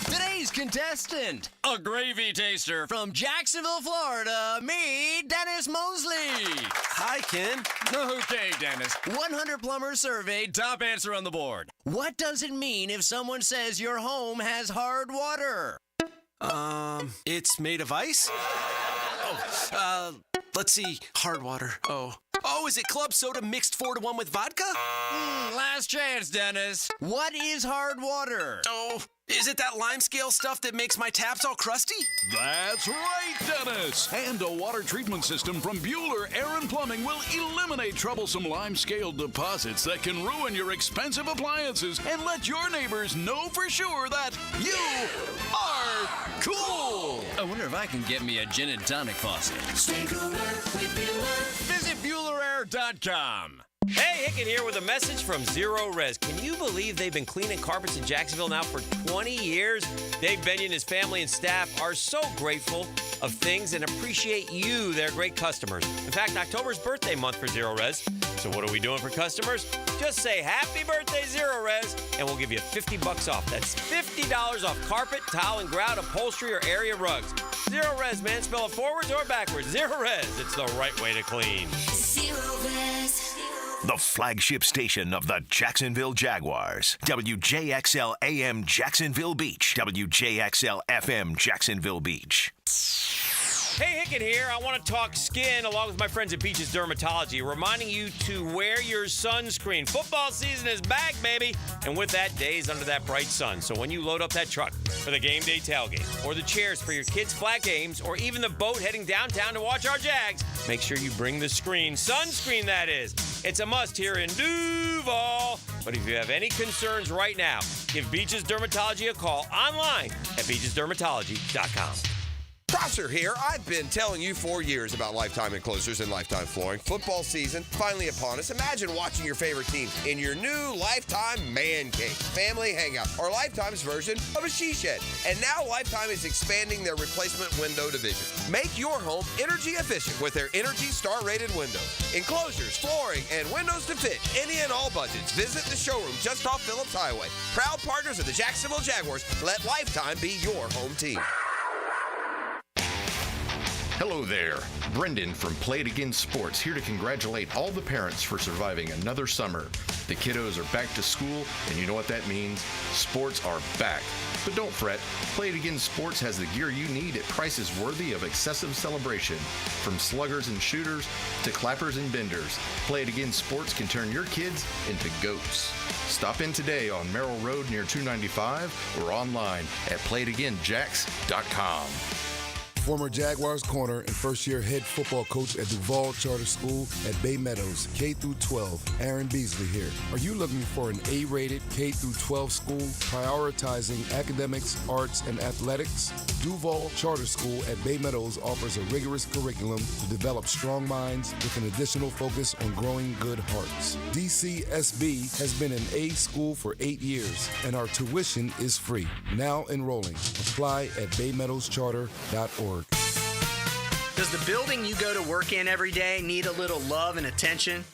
Today's contestant, a gravy taster from Jacksonville, Florida, me, Dennis Mosley. Hi, Ken. Okay, Dennis. 100 plumbers surveyed, top answer on the board. What does it mean if someone says your home has hard water? It's made of ice? Let's see. Hard water. Oh, is it club soda mixed 4-to-1 with vodka? Last chance, Dennis. What is hard water? Oh, is it that lime scale stuff that makes my taps all crusty? That's right, Dennis. And a water treatment system from Bueller Air and Plumbing will eliminate troublesome lime scale deposits that can ruin your expensive appliances and let your neighbors know for sure that you are cool. I wonder if I can get me a gin and tonic faucet. Stay cooler with Bueller. Visit BuellerAir.com. Hey, Hicken here with a message from Zero Res. Can you believe they've been cleaning carpets in Jacksonville now for 20 years? Dave Benyon and his family and staff are so grateful of things and appreciate you, their great customers. In fact, October's birthday month for Zero Res. So what are we doing for customers? Just say happy birthday, Zero Res, and we'll give you $50 off. That's $50 off carpet, tile, and grout, upholstery, or area rugs. Zero Res, man. Spell it forwards or backwards. Zero Res. It's the right way to clean. Zero Res. The flagship station of the Jacksonville Jaguars. WJXL AM Jacksonville Beach. WJXL FM Jacksonville Beach. Hey, Hicken here. I want to talk skin along with my friends at Beach's Dermatology, reminding you to wear your sunscreen. Football season is back, baby. And with that, days under that bright sun. So when you load up that truck for the game day tailgate, or the chairs for your kids' flag games, or even the boat heading downtown to watch our Jags, make sure you bring the screen. Sunscreen, that is. It's a must here in Duval. But if you have any concerns right now, give Beach's Dermatology a call online at beachesdermatology.com. Prosser here. I've been telling you for years about Lifetime Enclosures and Lifetime Flooring. Football season finally upon us. Imagine watching your favorite team in your new Lifetime Man Cave, family hangout, or Lifetime's version of a she shed. And now Lifetime is expanding their replacement window division. Make your home energy efficient with their Energy Star rated windows, enclosures, flooring, and windows to fit any and all budgets. Visit the showroom just off Phillips Highway. Proud partners of the Jacksonville Jaguars. Let Lifetime be your home team. Hello there. Brendan from Play It Again Sports here to congratulate all the parents for surviving another summer. The kiddos are back to school, and you know what that means? Sports are back. But don't fret, Play It Again Sports has the gear you need at prices worthy of excessive celebration. From sluggers and shooters to clappers and benders, Play It Again Sports can turn your kids into goats. Stop in today on Merrill Road near 295 or online at playitagainjacks.com. Former Jaguars corner and first-year head football coach at Duval Charter School at Bay Meadows, K-12, Aaron Beasley here. Are you looking for an A-rated K-12 school prioritizing academics, arts, and athletics? Duval Charter School at Bay Meadows offers a rigorous curriculum to develop strong minds with an additional focus on growing good hearts. DCSB has been an A school for 8 years, and our tuition is free. Now enrolling. Apply at baymeadowscharter.org. Does the building you go to work in every day need a little love and attention?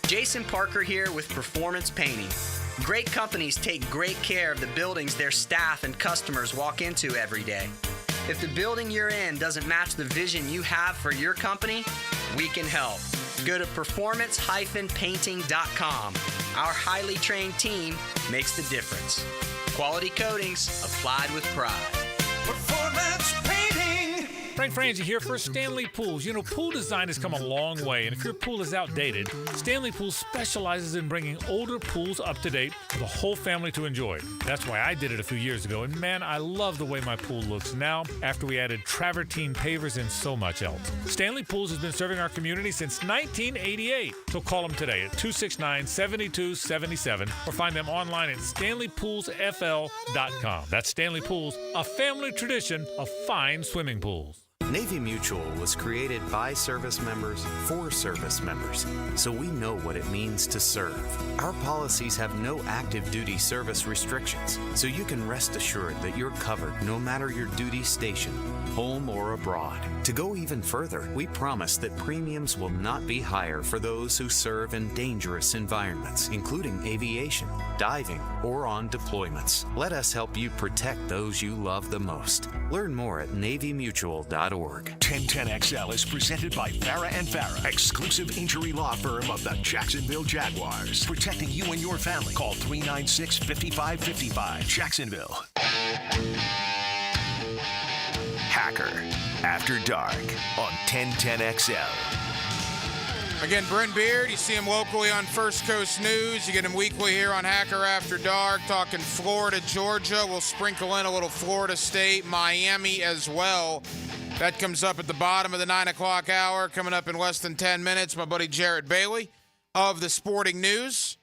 Jason Parker here with Performance Painting. Great companies take great care of the buildings their staff and customers walk into every day. If the building you're in doesn't match the vision you have for your company, we can help. Go to performance-painting.com. Our highly trained team makes the difference. Quality coatings applied with pride. Performance Painting. Frank Frangie here for Stanley Pools. You know, pool design has come a long way, and if your pool is outdated, Stanley Pools specializes in bringing older pools up to date for the whole family to enjoy. That's why I did it a few years ago, and man, I love the way my pool looks now after we added travertine pavers and so much else. Stanley Pools has been serving our community since 1988, so call them today at 269-7277 or find them online at stanleypoolsfl.com. That's Stanley Pools, a family tradition of fine swimming pools. Navy Mutual was created by service members for service members, so we know what it means to serve. Our policies have no active duty service restrictions, so you can rest assured that you're covered no matter your duty station, home or abroad. To go even further, we promise that premiums will not be higher for those who serve in dangerous environments, including aviation, diving, or on deployments. Let us help you protect those you love the most. Learn more at NavyMutual.org. 1010XL is presented by Farah and Farah, exclusive injury law firm of the Jacksonville Jaguars. Protecting you and your family. Call 396-5555. Jacksonville. Hacker After Dark on 1010XL. Again, Bryn Beard, you see him locally on First Coast News. You get him weekly here on Hacker After Dark, talking Florida, Georgia. We'll sprinkle in a little Florida State, Miami as well. That comes up at the bottom of the 9 o'clock hour. Coming up in less than 10 minutes, my buddy Jarrett Bailey of the Sporting News,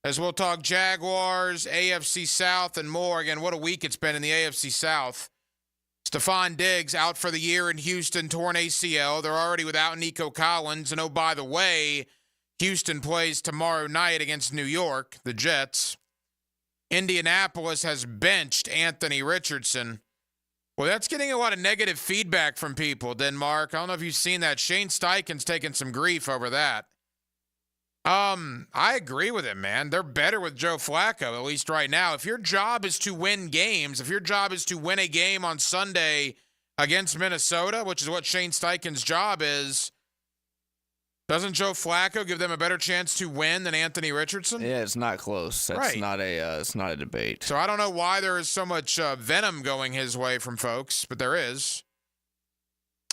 as we'll talk Jaguars, AFC South, and more. Again, what a week it's been in the AFC South. Stephon Diggs out for the year in Houston, torn ACL. They're already without Nico Collins. And oh, by the way, Houston plays tomorrow night against New York, the Jets. Indianapolis has benched Anthony Richardson. Well, that's getting a lot of negative feedback from people, Denmark. I don't know if you've seen that. Shane Steichen's taking some grief over that. I agree with him, man. They're better with Joe Flacco, at least right now. If your job is to win games, if your job is to win a game on Sunday against Minnesota, which is what Shane Steichen's job is, doesn't Joe Flacco give them a better chance to win than Anthony Richardson? Yeah, it's not close. That's right. It's not a debate. So I don't know why there is so much venom going his way from folks, but there is.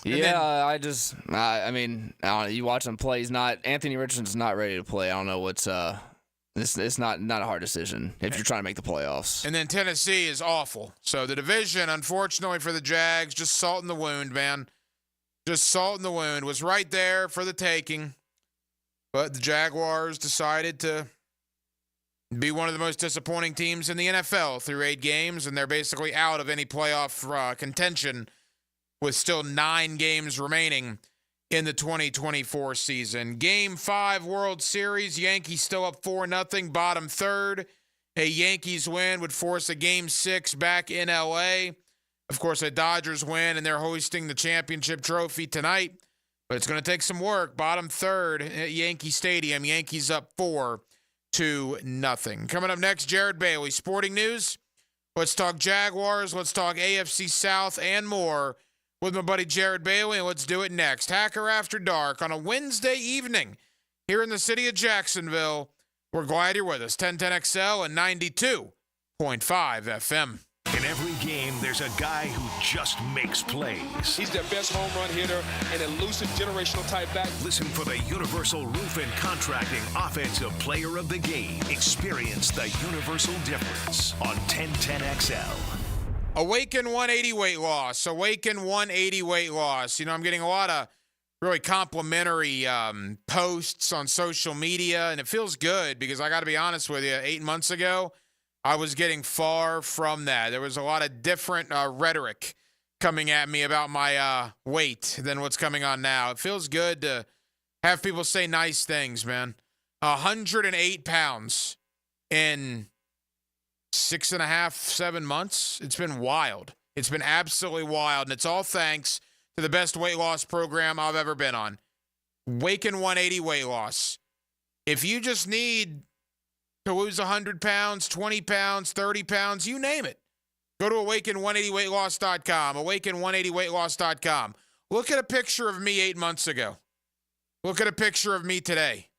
Yeah, I mean, I don't know, you watch him play. Anthony Richardson's not ready to play. I don't know what's it's not a hard decision if you're trying to make the playoffs. And then Tennessee is awful. So the division, unfortunately for the Jags, just salt in the wound, man. Just salt in the wound. Was right there for the taking. But the Jaguars decided to be one of the most disappointing teams in the NFL through 8 games, and they're basically out of any playoff contention with still 9 games remaining in the 2024 season. Game 5 World Series, Yankees still up 4-0, bottom third. A Yankees win would force a Game 6 back in L.A. Of course, a Dodgers win, and they're hoisting the championship trophy tonight. But it's going to take some work. Bottom third at Yankee Stadium. Yankees up 4-0. Coming up next, Jared Bailey, Sporting News. Let's talk Jaguars. Let's talk AFC South and more with my buddy Jared Bailey, and let's do it next. Hacker After Dark on a Wednesday evening here in the city of Jacksonville We're glad you're with us. 1010XL and 92.5 FM. In every game, there's a guy who just makes plays. He's their best home run hitter, an elusive generational type back. Listen for the Universal Roof and Contracting Offensive Player of the Game. Experience the universal difference on 1010XL. Awaken 180 weight loss. Awaken 180 weight loss. You know, I'm getting a lot of really complimentary posts on social media, and it feels good because I got to be honest with you, 8 months ago, I was getting far from that. There was a lot of different rhetoric coming at me about my weight than what's coming on now. It feels good to have people say nice things, man. 108 pounds in 6.5, 7 months. It's been wild. It's been absolutely wild, and it's all thanks to the best weight loss program I've ever been on. Awaken 180 weight loss. If you just need to lose 100 pounds, 20 pounds, 30 pounds, you name it, go to awaken180weightloss.com, awaken180weightloss.com. Look at a picture of me 8 months ago. Look at a picture of me today.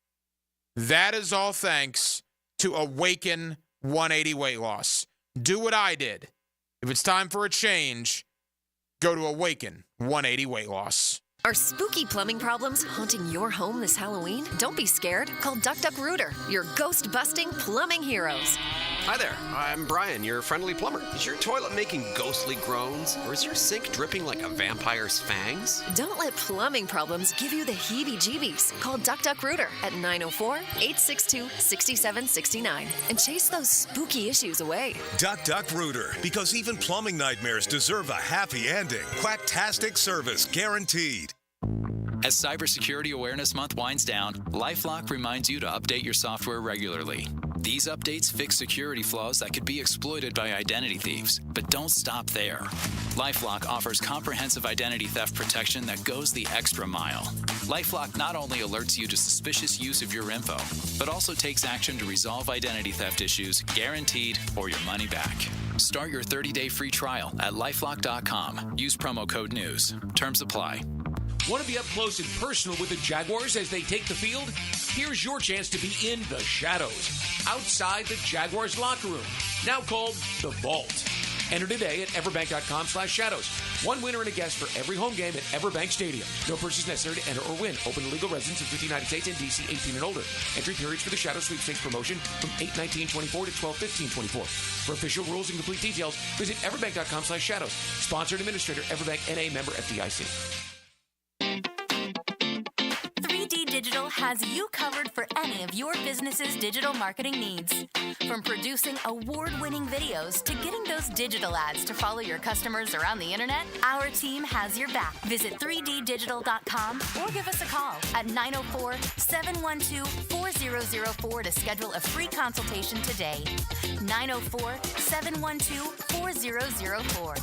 That is all thanks to Awaken 180 weight loss. Do what I did. If it's time for a change, go to Awaken 180 weight loss. Are spooky plumbing problems haunting your home this Halloween? Don't be scared. Call Duck Duck Rooter, your ghost-busting plumbing heroes. Hi there, I'm Brian, your friendly plumber. Is your toilet making ghostly groans? Or is your sink dripping like a vampire's fangs? Don't let plumbing problems give you the heebie-jeebies. Call Duck Duck Rooter at 904-862-6769 and chase those spooky issues away. Duck Duck Rooter, because even plumbing nightmares deserve a happy ending. Quacktastic service guaranteed. As Cybersecurity Awareness Month winds down, LifeLock reminds you to update your software regularly. These updates fix security flaws that could be exploited by identity thieves. But don't stop there. LifeLock offers comprehensive identity theft protection that goes the extra mile. LifeLock not only alerts you to suspicious use of your info, but also takes action to resolve identity theft issues, guaranteed, or your money back. Start your 30-day free trial at LifeLock.com. Use promo code NEWS. Terms apply. Want to be up close and personal with the Jaguars as they take the field? Here's your chance to be in the shadows, outside the Jaguars locker room, now called the Vault. Enter today at everbank.com/shadows. One winner and a guest for every home game at Everbank Stadium. No purchase necessary to enter or win. Open to legal residents of the United States and D.C. 18 and older. Entry periods for the Shadow Sweepstakes promotion from 8/19/24 to 12/15/24. For official rules and complete details, visit everbank.com/shadows. Sponsored administrator, Everbank N.A. member FDIC. 3D Digital has you covered for any of your business's digital marketing needs. From producing award-winning videos to getting those digital ads to follow your customers around the internet, our team has your back. Visit 3ddigital.com or give us a call at 904-712-4004 to schedule a free consultation today. 904-712-4004.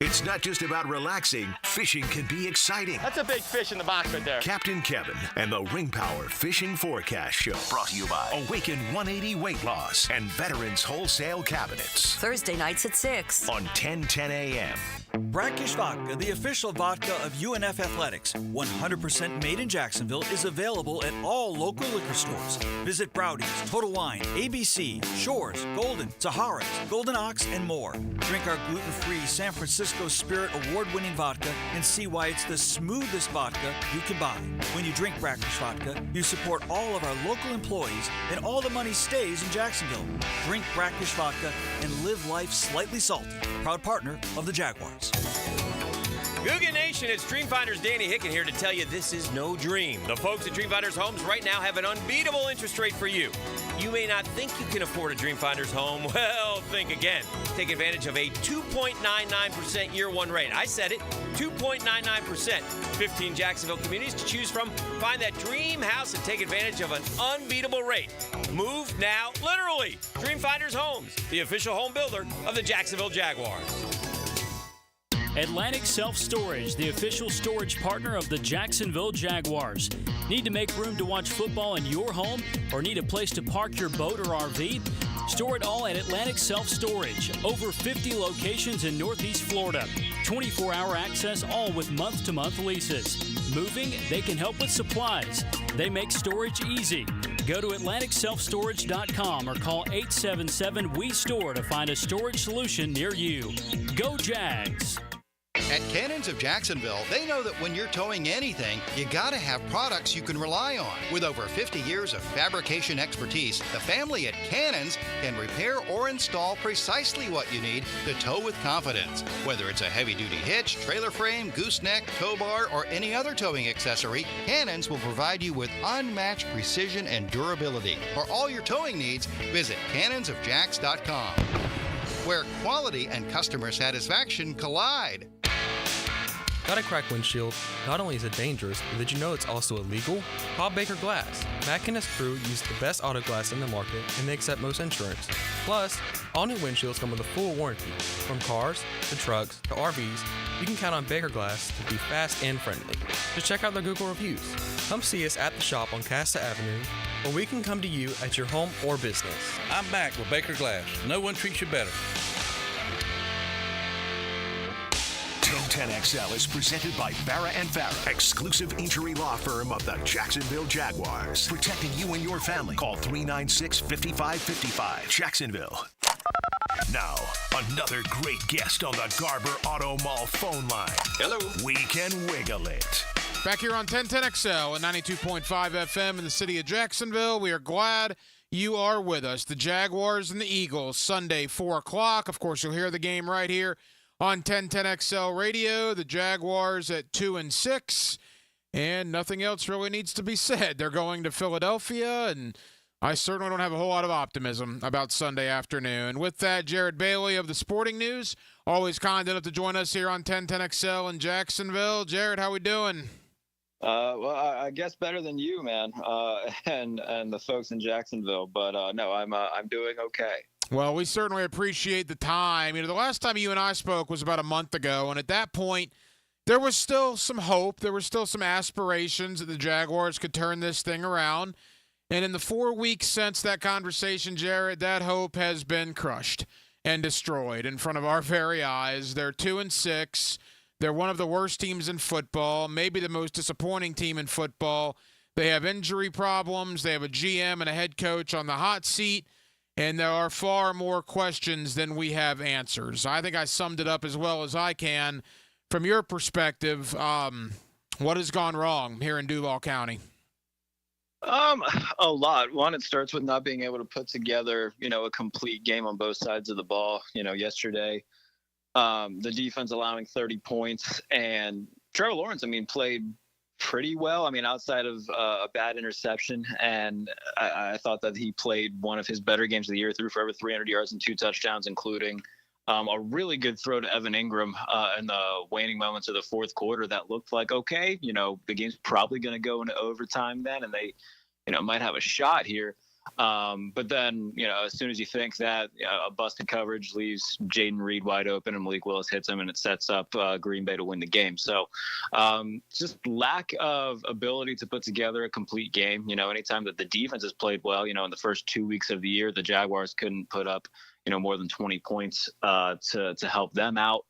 It's not just about relaxing. Fishing can be exciting. That's a big fish in the box right there. Captain Kevin and the Ring Power Fishing Forecast Show. Brought to you by Awaken 180 Weight Loss and Veterans Wholesale Cabinets. Thursday nights at 6 on 1010 a.m. Brackish Vodka, the official vodka of UNF Athletics, 100% made in Jacksonville, is available at all local liquor stores. Visit Browdy's, Total Wine, ABC, Shores, Golden, Sahara's, Golden Ox, and more. Drink our gluten-free San Francisco Spirit award-winning vodka and see why it's the smoothest vodka you can buy. When you drink Brackish Vodka, you support all of our local employees and all the money stays in Jacksonville. Drink Brackish Vodka and live life slightly salty. Proud partner of the Jaguars. Googan Nation, it's Dreamfinders Danny Hicken here to tell you this is no dream. The folks at Dreamfinders Homes right now have an unbeatable interest rate for you. You may not think you can afford a Dreamfinders home. Well, think again. Take advantage of a 2.99% year one rate. I said it, 2.99%. 15 Jacksonville communities to choose from. Find that dream house and take advantage of an unbeatable rate. Move now, literally. Dreamfinders Homes, the official home builder of the Jacksonville Jaguars. Atlantic Self-Storage, the official storage partner of the Jacksonville Jaguars. Need to make room to watch football in your home or need a place to park your boat or RV? Store it all at Atlantic Self-Storage. Over 50 locations in Northeast Florida. 24-hour access, all with month-to-month leases. Moving? They can help with supplies. They make storage easy. Go to AtlanticSelfStorage.com or call 877-WE-STORE to find a storage solution near you. Go Jags! At Cannons of Jacksonville, they know that when you're towing anything, you gotta have products you can rely on. With over 50 years of fabrication expertise, the family at Cannons can repair or install precisely what you need to tow with confidence. Whether it's a heavy-duty hitch, trailer frame, gooseneck, tow bar, or any other towing accessory, Cannons will provide you with unmatched precision and durability. For all your towing needs, visit cannonsofjacks.com, where quality and customer satisfaction collide. Got a cracked windshield? Not only is it dangerous, but did you know it's also illegal? Call Baker Glass. Mack and his crew use the best auto glass in the market, and they accept most insurance. Plus, all new windshields come with a full warranty. From cars, to trucks, to RVs, you can count on Baker Glass to be fast and friendly. Just check out their Google reviews. Come see us at the shop on Casta Avenue, or we can come to you at your home or business. I'm Mac with Baker Glass. No one treats you better. 1010XL is presented by Farah & Farah, exclusive injury law firm of the Jacksonville Jaguars. Protecting you and your family. Call 396-5555. Jacksonville. Now, another great guest on the Garber Auto Mall phone line. Hello. We can wiggle it. Back here on 1010XL at 92.5 FM in the city of Jacksonville. We are glad you are with us. The Jaguars and the Eagles, Sunday, 4 o'clock. Of course, you'll hear the game right here on 1010XL Radio. The Jaguars at 2-6, and nothing else really needs to be said. They're going to Philadelphia, and I certainly don't have a whole lot of optimism about Sunday afternoon. With that, Jared Bailey of the Sporting News, always kind enough to join us here on 1010XL in Jacksonville. Jared, how we doing? Well, I guess better than you, man, and the folks in Jacksonville. But no, I'm doing okay. Well, we certainly appreciate the time. You know, the last time you and I spoke was about a month ago, and at that point, there was still some hope. There were still some aspirations that the Jaguars could turn this thing around. And in the 4 weeks since that conversation, Jared, that hope has been crushed and destroyed in front of our very eyes. They're 2-6. They're one of the worst teams in football, maybe the most disappointing team in football. They have injury problems. They have a GM and a head coach on the hot seat. And there are far more questions than we have answers. I think I summed it up as well as I can. From your perspective, what has gone wrong here in Duval County? A lot. One, it starts with not being able to put together, a complete game on both sides of the ball. Yesterday, the defense allowing 30 points, and Trevor Lawrence, played pretty well. Outside of a bad interception, and I thought that he played one of his better games of the year, threw for over 300 yards and 2 touchdowns, including a really good throw to Evan Ingram in the waning moments of the fourth quarter that looked like, okay, the game's probably going to go into overtime then, and they, might have a shot here. But then, as soon as you think that, a busted coverage leaves Jaden Reed wide open and Malik Willis hits him, and it sets up Green Bay to win the game. So just lack of ability to put together a complete game. Anytime that the defense has played well, in the first 2 weeks of the year, the Jaguars couldn't put up, more than 20 points to help them out.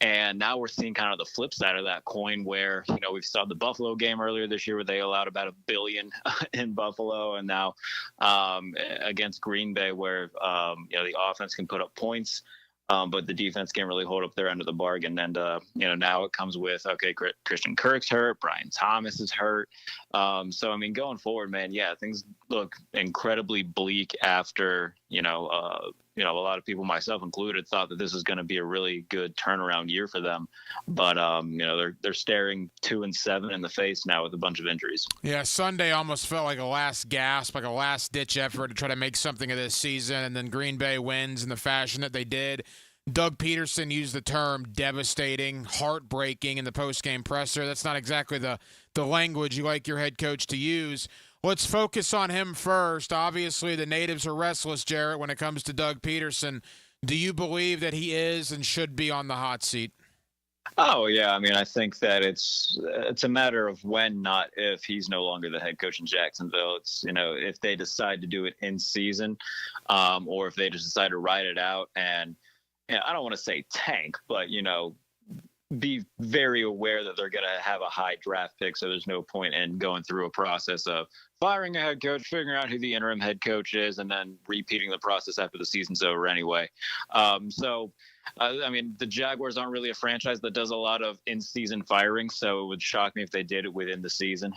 And now we're seeing kind of the flip side of that coin where, we saw the Buffalo game earlier this year where they allowed about $1 billion in Buffalo. And now against Green Bay where, the offense can put up points, but the defense can't really hold up their end of the bargain. And, now it comes with, okay, Christian Kirk's hurt, Brian Thomas is hurt. So, going forward, man, yeah, things look incredibly bleak after, a lot of people, myself included, thought that this was going to be a really good turnaround year for them. But, they're staring 2-7 in the face now with a bunch of injuries. Yeah, Sunday almost felt like a last gasp, like a last-ditch effort to try to make something of this season, and then Green Bay wins in the fashion that they did. Doug Peterson used the term devastating, heartbreaking in the postgame presser. That's not exactly the language you like your head coach to use. Let's focus on him first. Obviously, the natives are restless, Jarrett, when it comes to Doug Peterson. Do you believe that he is and should be on the hot seat? Oh, yeah. I think that it's a matter of when, not if, he's no longer the head coach in Jacksonville. It's, if they decide to do it in season, or if they just decide to ride it out and, I don't want to say tank, but, be very aware that they're going to have a high draft pick. So there's no point in going through a process of firing a head coach, figuring out who the interim head coach is, and then repeating the process after the season's over anyway. I mean, the Jaguars aren't really a franchise that does a lot of in-season firing, so it would shock me if they did it within the season.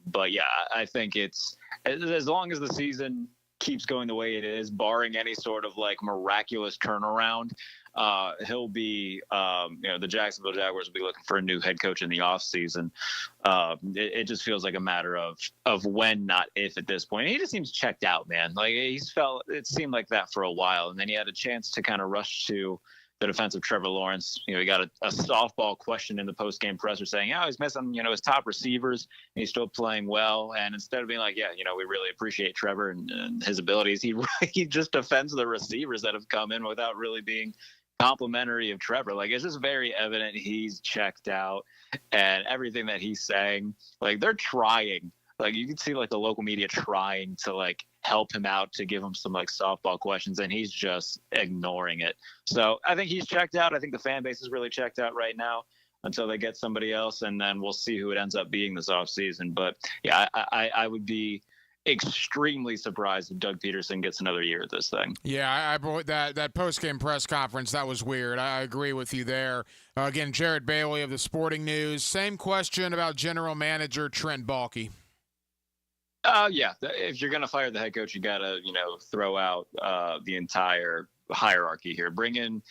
But yeah, I think it's as long as the season keeps going the way it is, barring any sort of like miraculous turnaround, he'll be, the Jacksonville Jaguars will be looking for a new head coach in the offseason. It just feels like a matter of when, not if at this point. He just seems checked out, man. Like it seemed like that for a while. And then he had a chance to kind of rush to the defense of Trevor Lawrence. He got a softball question in the post-game presser saying, he's missing, his top receivers, and he's still playing well. And instead of being like, we really appreciate Trevor and his abilities, he just defends the receivers that have come in without really being complimentary of Trevor. Like, it's just very evident he's checked out, and everything that he's saying, like, they're trying. Like, you can see like the local media trying to like help him out, to give him some like softball questions, and he's just ignoring it. So I think he's checked out. I think the fan base is really checked out right now until they get somebody else, and then we'll see who it ends up being this offseason. But yeah, I would be extremely surprised if Doug Peterson gets another year at this thing. Yeah, that post-game press conference, that was weird. I agree with you there. Again, Jared Bailey of the Sporting News. Same question about general manager Trent Baalke. If you're going to fire the head coach, you got to, throw out the entire hierarchy here. Bring in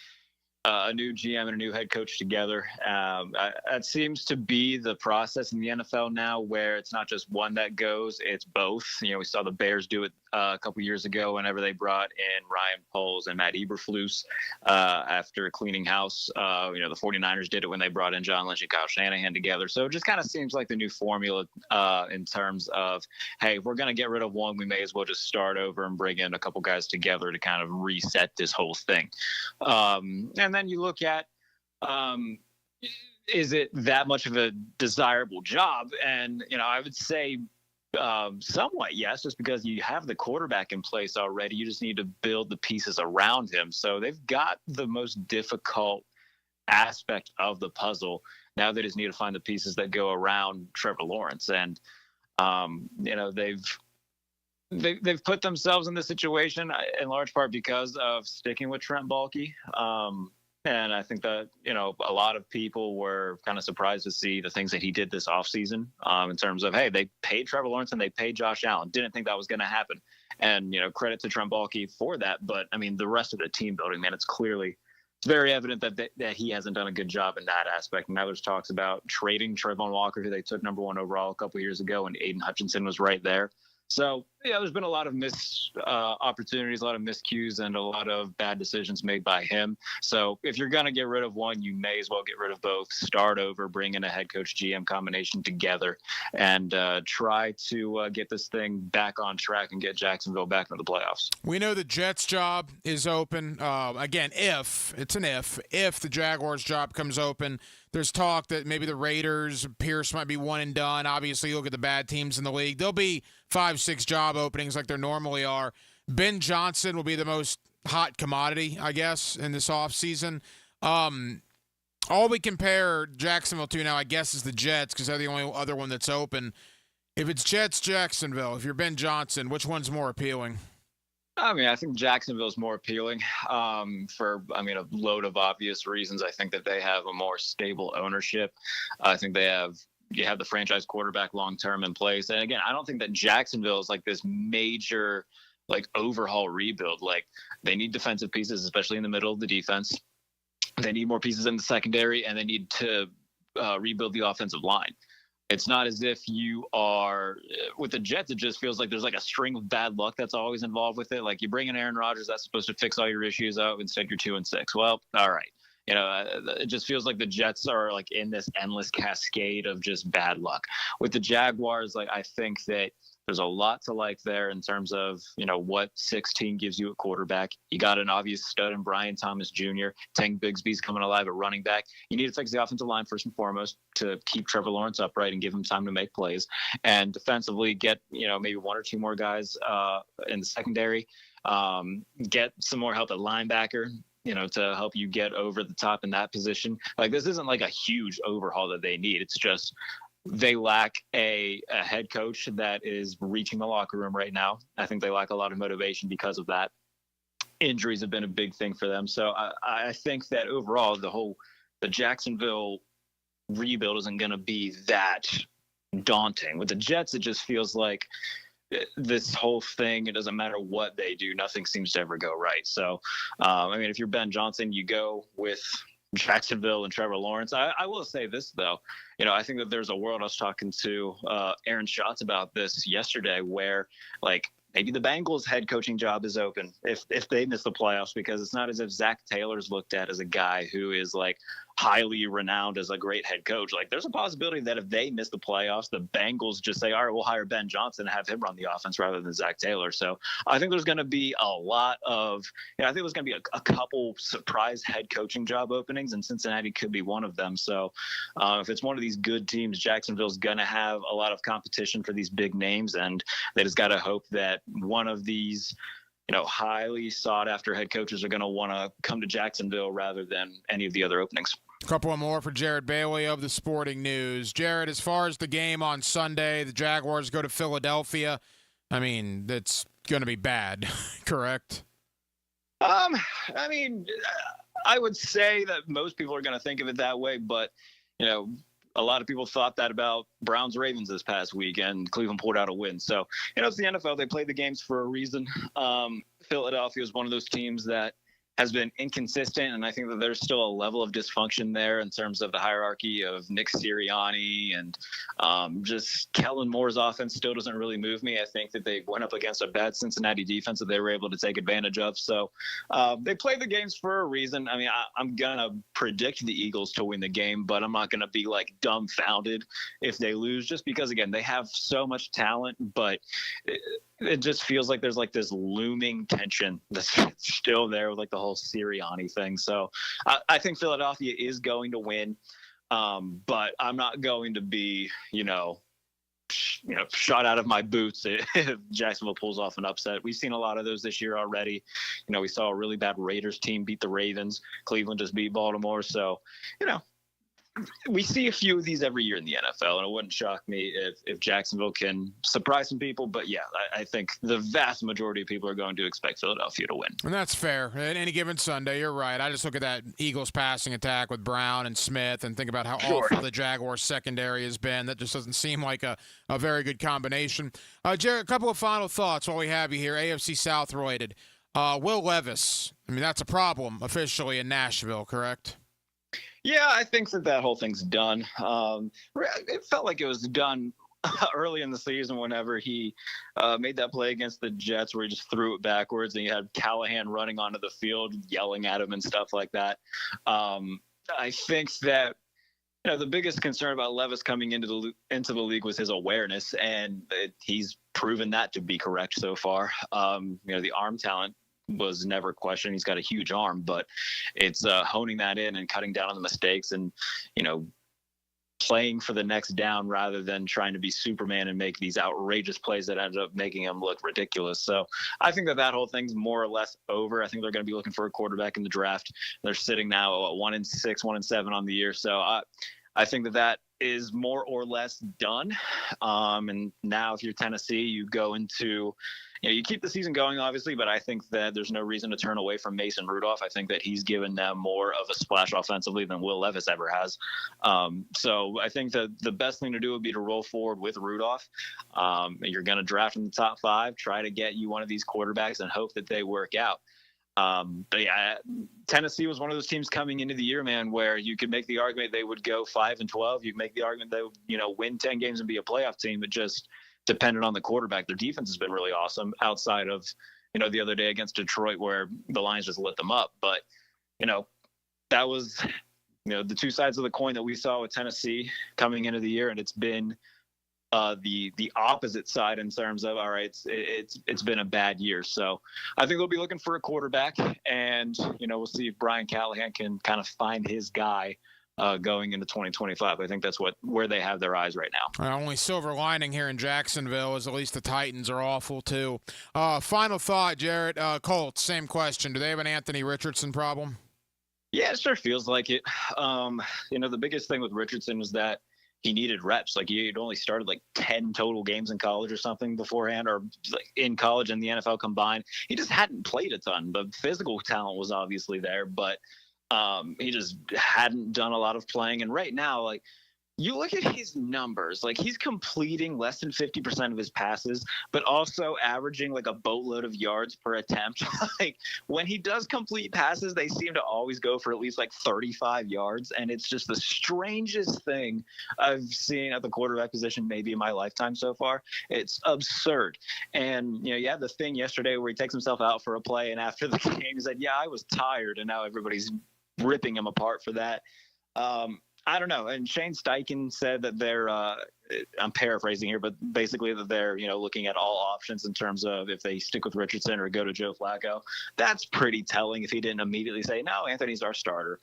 a new GM and a new head coach together. That seems to be the process in the NFL now, where it's not just one that goes, it's both. We saw the Bears do it a couple years ago whenever they brought in Ryan Poles and Matt Eberflus after cleaning house. The 49ers did it when they brought in John Lynch and Kyle Shanahan together. So it just kind of seems like the new formula in terms of, hey, if we're going to get rid of one, we may as well just start over and bring in a couple guys together to kind of reset this whole thing. And then you look at, is it that much of a desirable job? And, I would say somewhat yes, just because you have the quarterback in place already. You just need to build the pieces around him. So they've got the most difficult aspect of the puzzle. Now they just need to find the pieces that go around Trevor Lawrence. And, they've put themselves in this situation in large part because of sticking with Trent Baalke. And I think that, a lot of people were kind of surprised to see the things that he did this offseason in terms of, hey, they paid Trevor Lawrence and they paid Josh Allen. Didn't think that was going to happen. And, credit to Trent Baalke for that. But, I mean, the rest of the team building, man, it's very evident that he hasn't done a good job in that aspect. And now there's talks about trading Trayvon Walker, who they took number 1 overall a couple years ago, and Aiden Hutchinson was right there. So, there's been a lot of missed opportunities, a lot of miscues, and a lot of bad decisions made by him. So if you're going to get rid of one, you may as well get rid of both. Start over, bring in a head coach GM combination together, and try to get this thing back on track and get Jacksonville back into the playoffs. We know the Jets' job is open. Again, if the Jaguars' job comes open, there's talk that maybe the Raiders, Pierce might be one and done. Obviously, you look at the bad teams in the league. There'll be 5-6 job openings like there normally are. Ben Johnson will be the most hot commodity, I guess, in this offseason. All we compare Jacksonville to now, I guess, is the Jets, because they're the only other one that's open. If it's Jets-Jacksonville, if you're Ben Johnson, which one's more appealing? I think Jacksonville's more appealing for a load of obvious reasons. I think that they have a more stable ownership. I think you have the franchise quarterback long-term in place. And again, I don't think that Jacksonville is like this major like overhaul rebuild. Like, they need defensive pieces, especially in the middle of the defense. They need more pieces in the secondary, and they need to rebuild the offensive line. It's not as if you are with the Jets. It just feels like there's like a string of bad luck that's always involved with it. Like, you bring in Aaron Rodgers, that's supposed to fix all your issues out. Instead, you're 2-6. Well, all right. It just feels like the Jets are like in this endless cascade of just bad luck. With the Jaguars, like, I think that there's a lot to like there in terms of, what 16 gives you at quarterback. You got an obvious stud in Brian Thomas Jr. Tank Bigsby's coming alive at running back. You need to fix the offensive line first and foremost to keep Trevor Lawrence upright and give him time to make plays. And defensively, get, maybe 1 or 2 more guys in the secondary. Get some more help at linebacker. to help you get over the top in that position. Like, this isn't like a huge overhaul that they need. It's just they lack a head coach that is reaching the locker room right now. I think they lack a lot of motivation because of that. Injuries have been a big thing for them. So I think that overall, the Jacksonville rebuild isn't going to be that daunting. With the Jets, it just feels like this whole thing, it doesn't matter what they do, nothing seems to ever go right. So, if you're Ben Johnson, you go with Jacksonville and Trevor Lawrence. I will say this, though. I think that there's a world. I was talking to Aaron Schatz about this yesterday where, like, maybe the Bengals head coaching job is open if they miss the playoffs, because it's not as if Zach Taylor's looked at as a guy who is like highly renowned as a great head coach. Like, there's a possibility that if they miss the playoffs, the Bengals just say, all right, we'll hire Ben Johnson and have him run the offense rather than Zach Taylor. So I think there's going to be a lot of, I think there's going to be a couple surprise head coaching job openings, and Cincinnati could be one of them. So if it's one of these good teams, Jacksonville's going to have a lot of competition for these big names, and they just got to hope that one of these highly sought after head coaches are going to want to come to Jacksonville rather than any of the other openings. A couple more for Jared Bailey of the Sporting News. Jared, as far as the game on Sunday, the Jaguars go to Philadelphia. That's going to be bad, correct? I would say that most people are going to think of it that way, but, a lot of people thought that about Browns-Ravens this past week, and Cleveland pulled out a win. So, it's the NFL. They play the games for a reason. Philadelphia is one of those teams that has been inconsistent, and I think that there's still a level of dysfunction there in terms of the hierarchy of Nick Sirianni, and just Kellen Moore's offense still doesn't really move me. I think that they went up against a bad Cincinnati defense that they were able to take advantage of. So they play the games for a reason. I'm going to predict the Eagles to win the game, but I'm not going to be like dumbfounded if they lose, just because, again, they have so much talent, but it just feels like there's like this looming tension that's still there with like the whole Sirianni thing. So I think Philadelphia is going to win, but I'm not going to be, shot out of my boots if Jacksonville pulls off an upset. We've seen a lot of those this year already. We saw a really bad Raiders team beat the Ravens. Cleveland just beat Baltimore. So, we see a few of these every year in the NFL, and it wouldn't shock me if Jacksonville can surprise some people. But, yeah, I think the vast majority of people are going to expect Philadelphia to win. And that's fair. At any given Sunday, you're right. I just look at that Eagles passing attack with Brown and Smith and think about how awful the Jaguars secondary has been. That just doesn't seem like a very good combination. Jared, a couple of final thoughts while we have you here. AFC South related. Will Levis, that's a problem officially in Nashville, correct? Yeah, I think that whole thing's done. It felt like it was done early in the season whenever he made that play against the Jets where he just threw it backwards, and you had Callahan running onto the field yelling at him and stuff like that. I think that the biggest concern about Levis coming into the league was his awareness, and he's proven that to be correct so far. The arm talent was never questioned. He's got a huge arm, but it's honing that in and cutting down on the mistakes and, playing for the next down rather than trying to be Superman and make these outrageous plays that ended up making him look ridiculous. So I think that whole thing's more or less over. I think they're going to be looking for a quarterback in the draft. They're sitting now at 1-6, 1-7 on the year. So I think that is more or less done. And now if you're Tennessee, you go into, you keep the season going, obviously, but I think that there's no reason to turn away from Mason Rudolph. I think that he's given them more of a splash offensively than Will Levis ever has. So I think that the best thing to do would be to roll forward with Rudolph. You're going to draft in the top 5, try to get you one of these quarterbacks and hope that they work out. But yeah, Tennessee was one of those teams coming into the year, man, where you could make the argument they would go 5-12. You could make the argument they would, win 10 games and be a playoff team. It just depended on the quarterback. Their defense has been really awesome outside of, the other day against Detroit where the Lions just lit them up. But, that was, the two sides of the coin that we saw with Tennessee coming into the year. And it's been the opposite side in terms of, all right, it's been a bad year. So I think they'll be looking for a quarterback, and we'll see if Brian Callahan can kind of find his guy going into 2025. I think that's where they have their eyes right now. Our only silver lining here in Jacksonville is at least the Titans are awful too. Final thought, Jarrett. Colts, same question. Do they have an Anthony Richardson problem? Yeah, it sure feels like it. The biggest thing with Richardson was that he needed reps. Like, he had only started like 10 total games in college or something beforehand, or like in college and the NFL combined. He just hadn't played a ton. The physical talent was obviously there, but he just hadn't done a lot of playing. And right now, like, you look at his numbers, like, he's completing less than 50% of his passes, but also averaging like a boatload of yards per attempt. Like, when he does complete passes, they seem to always go for at least like 35 yards. And it's just the strangest thing I've seen at the quarterback position maybe in my lifetime so far. It's absurd. And, you had the thing yesterday where he takes himself out for a play, and after the game he said, yeah, I was tired, and now everybody's ripping him apart for that. I don't know. And Shane Steichen said that they're, I'm paraphrasing here, but basically that they're, looking at all options in terms of if they stick with Richardson or go to Joe Flacco. That's pretty telling if he didn't immediately say, no, Anthony's our starter.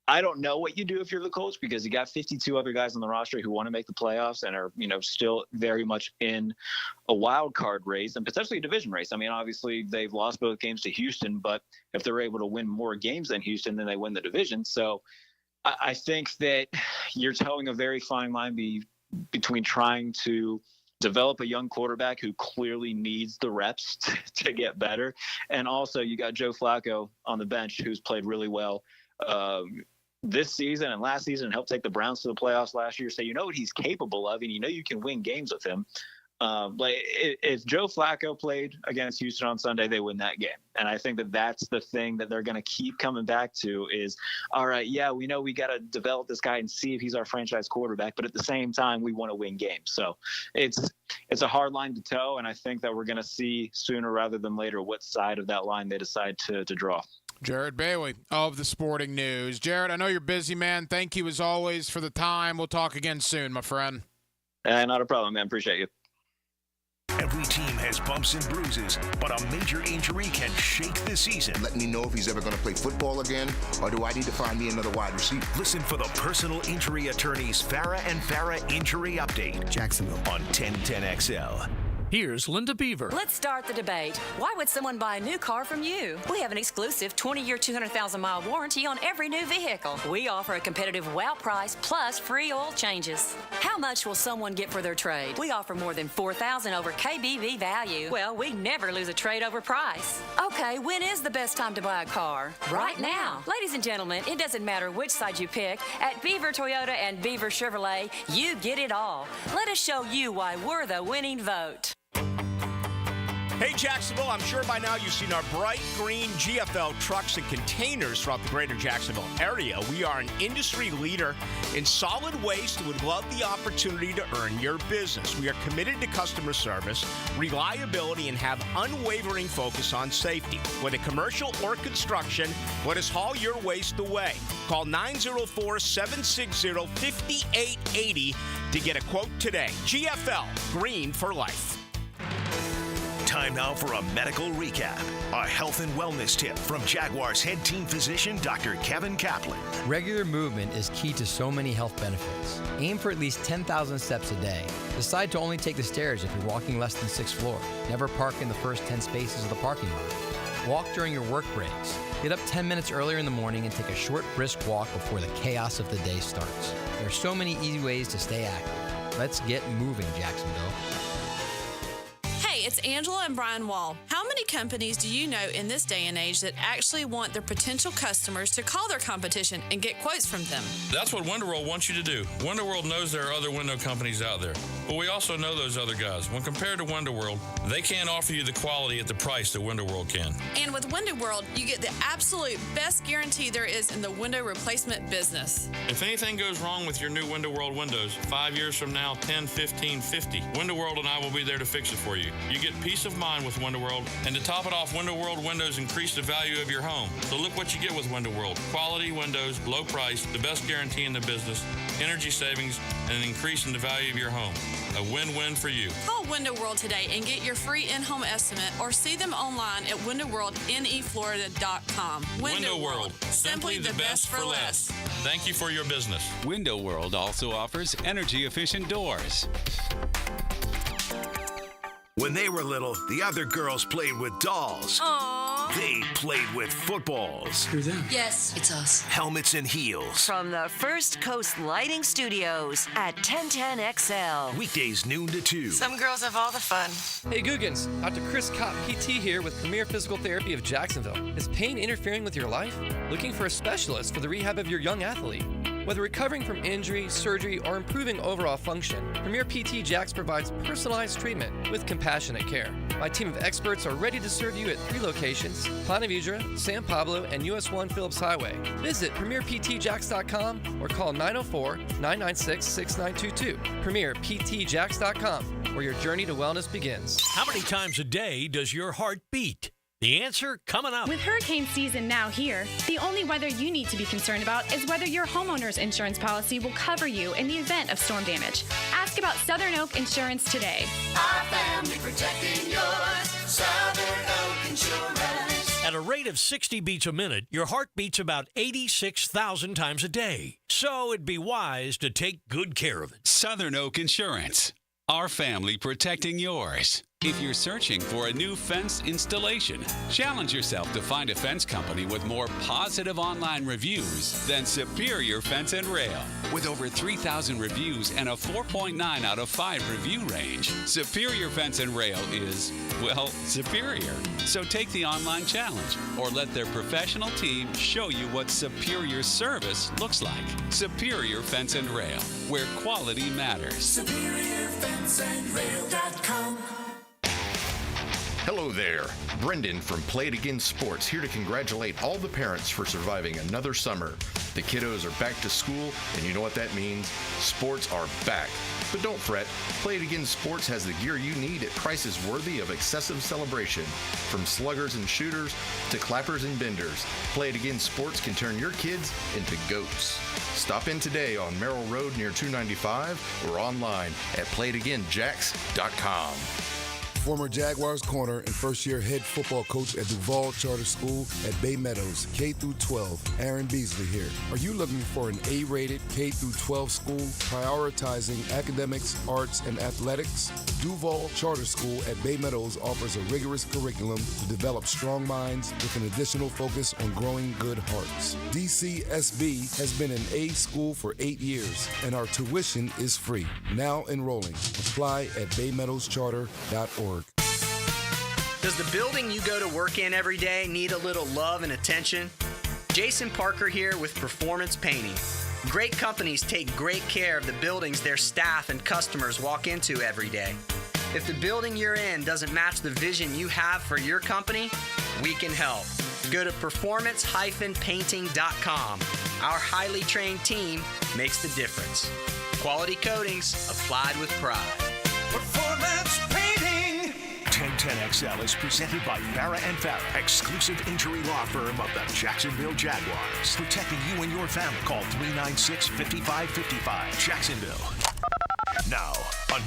I don't know what you do if you're the Colts, because you got 52 other guys on the roster who want to make the playoffs and are, still very much in a wild card race and potentially a division race. I mean, obviously they've lost both games to Houston, but if they're able to win more games than Houston, then they win the division. So I think that you're towing a very fine line between trying to develop a young quarterback who clearly needs the reps to get better. And also you got Joe Flacco on the bench, who's played really well this season and last season, and helped take the Browns to the playoffs last year. So you know what he's capable of, and you can win games with him. If Joe Flacco played against Houston on Sunday, they win that game. And I think that that's the thing that they're going to keep coming back to is, all right, yeah, we know we got to develop this guy and see if he's our franchise quarterback, but at the same time, we want to win games. So it's a hard line to toe, and I think that we're going to see sooner rather than later what side of that line they decide to draw. Jared Bailey of the Sporting News. Jared, I know you're busy, man. Thank you as always for the time. We'll talk again soon, my friend. Not a problem, man. Appreciate you. Every team has bumps and bruises, but a major injury can shake the season. Let me know if he's ever going to play football again, or do I need to find me another wide receiver? Listen for the personal injury attorneys Farah and Farah Injury Update. Jacksonville on 1010XL. Here's Linda Beaver. Let's start the debate. Why would someone buy a new car from you? We have an exclusive 20-year, 200,000-mile warranty on every new vehicle. We offer a competitive wow price plus free oil changes. How much will someone get for their trade? We offer more than $4,000 over KBV value. Well, we never lose a trade over price. Okay, when is the best time to buy a car? Right now. Ladies and gentlemen, it doesn't matter which side you pick. At Beaver Toyota and Beaver Chevrolet, you get it all. Let us show you why we're the winning vote. Hey, Jacksonville, I'm sure by now you've seen our bright green GFL trucks and containers throughout the greater Jacksonville area. We are an industry leader in solid waste and would love the opportunity to earn your business. We are committed to customer service, reliability, and have unwavering focus on safety. Whether commercial or construction, let us haul your waste away. Call 904-760-5880 to get a quote today. GFL, green for life. Time now for a medical recap. A health and wellness tip from Jaguars head team physician Dr. Kevin Kaplan. Regular movement is key to so many health benefits. Aim for at least 10,000 steps a day. Decide to only take the stairs if you're walking less than 6th floor. Never park in the first 10 spaces of the parking lot. Walk during your work breaks. Get up 10 minutes earlier in the morning and take a short, brisk walk before the chaos of the day starts. There are so many easy ways to stay active. Let's get moving, Jacksonville. Hey, it's Angela and Brian Wall. How many companies do you know in this day and age that actually want their potential customers to call their competition and get quotes from them? That's what WonderWorld wants you to do. WonderWorld knows there are other window companies out there, but we also know those other guys. When compared to WonderWorld, they can't offer you the quality at the price that WonderWorld can. And with WonderWorld, you get the absolute best guarantee there is in the window replacement business. If anything goes wrong with your new WonderWorld windows, 5 years from now, 10, 15, 50, WonderWorld and I will be there to fix it for you. You get peace of mind with WonderWorld, and And to top it off, Window World windows increase the value of your home. So look what you get with Window World. Quality windows, low price, the best guarantee in the business, energy savings, and an increase in the value of your home. A win-win for you. Call Window World today and get your free in-home estimate or see them online at windowworldneflorida.com. Window World. Simply the best for less. Thank you for your business. Window World also offers energy-efficient doors. When they were little, the other girls played with dolls. Aww. They played with footballs. Who's that? Yes, it's us. Helmets and heels. From the First Coast Lighting Studios at 1010XL. Weekdays noon to 2. Some girls have all the fun. Hey Googans, Dr. Chris Kopp, PT here with Premier Physical Therapy of Jacksonville. Is pain interfering with your life? Looking for a specialist for the rehab of your young athlete? Whether recovering from injury, surgery, or improving overall function, Premier PT Jax provides personalized treatment with compassionate care. My team of experts are ready to serve you at 3 locations: Ponte Vedra, San Pablo, and US 1 Phillips Highway. Visit PremierPTJax.com or call 904-996-6922. PremierPTJax.com, where your journey to wellness begins. How many times a day does your heart beat? The answer coming up. With hurricane season now here, the only weather you need to be concerned about is whether your homeowner's insurance policy will cover you in the event of storm damage. Ask about Southern Oak Insurance today. Our family protecting yours. Southern Oak Insurance. At a rate of 60 beats a minute, your heart beats about 86,000 times a day. So it'd be wise to take good care of it. Southern Oak Insurance. Our family protecting yours. If you're searching for a new fence installation, challenge yourself to find a fence company with more positive online reviews than Superior Fence and Rail. With over 3,000 reviews and a 4.9 out of 5 review range, Superior Fence and Rail is, well, superior. So take the online challenge or let their professional team show you what superior service looks like. Superior Fence and Rail, where quality matters. SuperiorFenceandRail.com. Hello there. Brendan from Play It Again Sports here to congratulate all the parents for surviving another summer. The kiddos are back to school, and you know what that means? Sports are back. But don't fret. Play It Again Sports has the gear you need at prices worthy of excessive celebration. From sluggers and shooters to clappers and benders, Play It Again Sports can turn your kids into goats. Stop in today on Merrill Road near 295 or online at playitagainjax.com. Former Jaguars corner and first-year head football coach at Duval Charter School at Bay Meadows, K-12, Aaron Beasley here. Are you looking for an A-rated K-12 school prioritizing academics, arts, and athletics? Duval Charter School at Bay Meadows offers a rigorous curriculum to develop strong minds with an additional focus on growing good hearts. DCSB has been an A school for 8 years, and our tuition is free. Now enrolling. Apply at baymeadowscharter.org. Does the building you go to work in every day need a little love and attention? Jason Parker here with Performance Painting. Great companies take great care of the buildings their staff and customers walk into every day. If the building you're in doesn't match the vision you have for your company, we can help. Go to performance-painting.com. Our highly trained team makes the difference. Quality coatings applied with pride. Performance Painting. 1010XL is presented by Farah & Farah, exclusive injury law firm of the Jacksonville Jaguars. Protecting you and your family. Call 396-5555. Jacksonville. Now,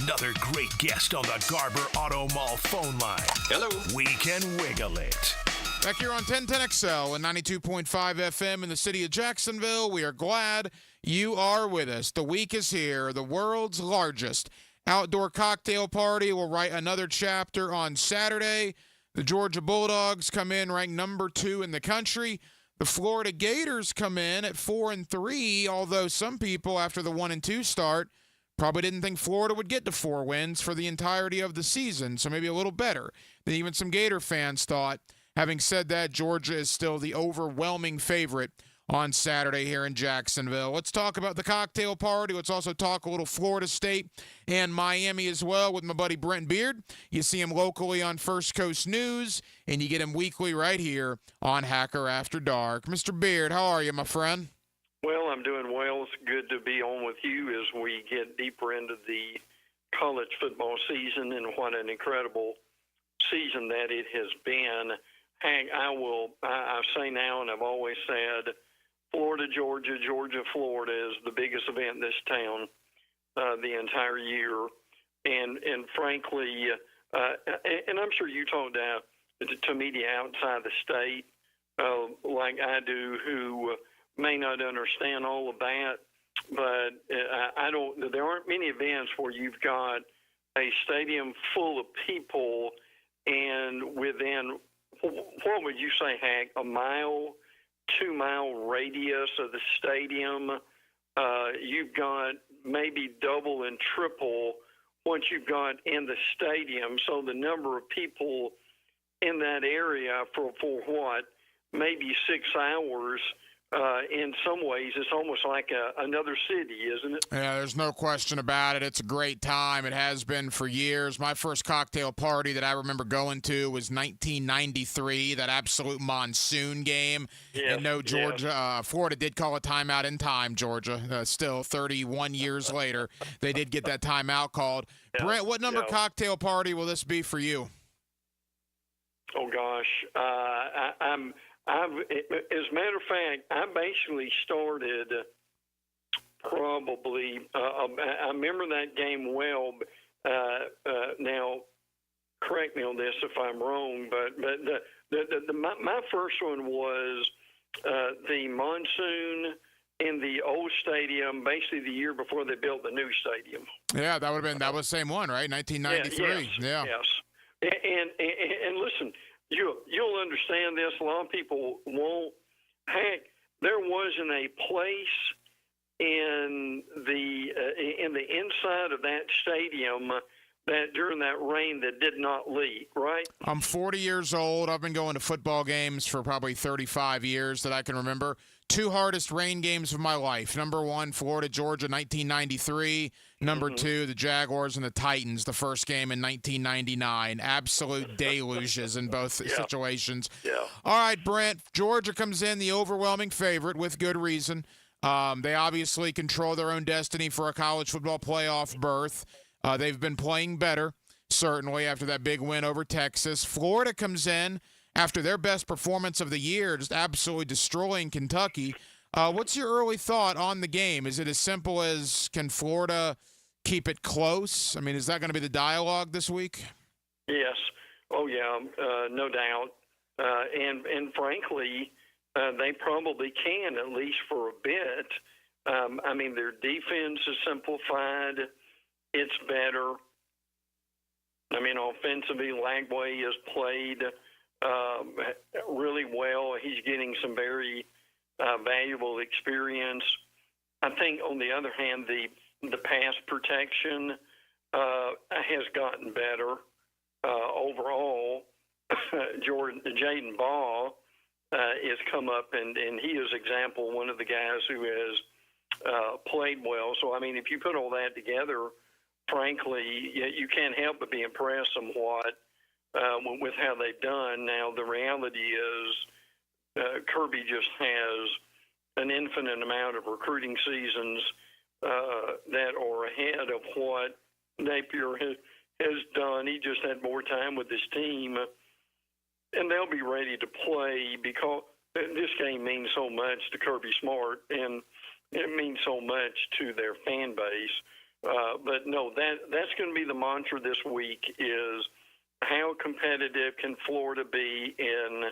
another great guest on the Garber Auto Mall phone line. Hello. We can wiggle it. Back here on 1010XL and 92.5 FM in the city of Jacksonville, we are glad you are with us. The week is here. The world's largest outdoor cocktail party will write another chapter on Saturday. The Georgia Bulldogs come in ranked number 2 in the country. The Florida Gators come in at 4-3, although some people after the 1-2 start probably didn't think Florida would get to 4 wins for the entirety of the season, so maybe a little better than even some Gator fans thought. Having said that, Georgia is still the overwhelming favorite on Saturday here in Jacksonville. Let's talk about the cocktail party. Let's also talk a little Florida State and Miami as well with my buddy Brent Beard. You see him locally on First Coast News, and you get him weekly right here on Hacker After Dark. Mr. Beard, how are you, my friend? Well, I'm doing well. It's good to be on with you as we get deeper into the college football season, and what an incredible season that it has been. Hank, I say now, and I've always said, Florida, Georgia, Georgia, Florida is the biggest event in this town the entire year. And frankly, and I'm sure you talk to media outside the state like I do, who may not understand all of that, but there aren't many events where you've got a stadium full of people and within, what would you say, Hank, a mile, 2-mile radius of the stadium, you've got maybe double and triple what you've got in the stadium. So the number of people in that area for what, maybe 6 hours, in some ways, it's almost like another city, isn't it? Yeah, there's no question about it. It's a great time. It has been for years. My first cocktail party that I remember going to was 1993, that absolute monsoon game. Yes, and no, Georgia, Florida did call a timeout in time, Georgia. Still, 31 years later, they did get that timeout called. Yeah, Brent, what number cocktail party will this be for you? Oh, gosh. As a matter of fact, I basically started probably, I remember that game well. Now, correct me on this if I'm wrong, but my first one was the monsoon in the old stadium, basically the year before they built the new stadium. Yeah, that was the same one, right? 1993. Yes. And listen, You'll understand this. A lot of people won't. Heck, there wasn't a place in the inside of that stadium that during that rain that did not leak, right? I'm 40 years old. I've been going to football games for probably 35 years that I can remember. 2 hardest rain games of my life. Number 1, Florida, Georgia, 1993. Number 2, the Jaguars and the Titans, the first game in 1999. Absolute deluges in both situations. Yeah. All right, Brent, Georgia comes in the overwhelming favorite with good reason. They obviously control their own destiny for a college football playoff berth. They've been playing better, certainly, after that big win over Texas. Florida comes in after their best performance of the year, just absolutely destroying Kentucky. What's your early thought on the game? Is it as simple as, can Florida keep it close? I mean, is that going to be the dialogue this week? Yes. Oh, yeah, no doubt. And frankly, they probably can, at least for a bit. I mean, their defense is simplified. It's better. I mean, offensively, Lagway has played really well. He's getting some very valuable experience. I think, on the other hand, the pass protection has gotten better overall. Jaden Ball has come up, and he is one of the guys who has played well. So, I mean, if you put all that together, frankly, you can't help but be impressed somewhat with how they've done. Now, the reality is Kirby just has an infinite amount of recruiting seasons that are ahead of what Napier has done. He just had more time with his team, and they'll be ready to play because this game means so much to Kirby Smart, and it means so much to their fan base. But no, that's going to be the mantra this week is how competitive can Florida be in,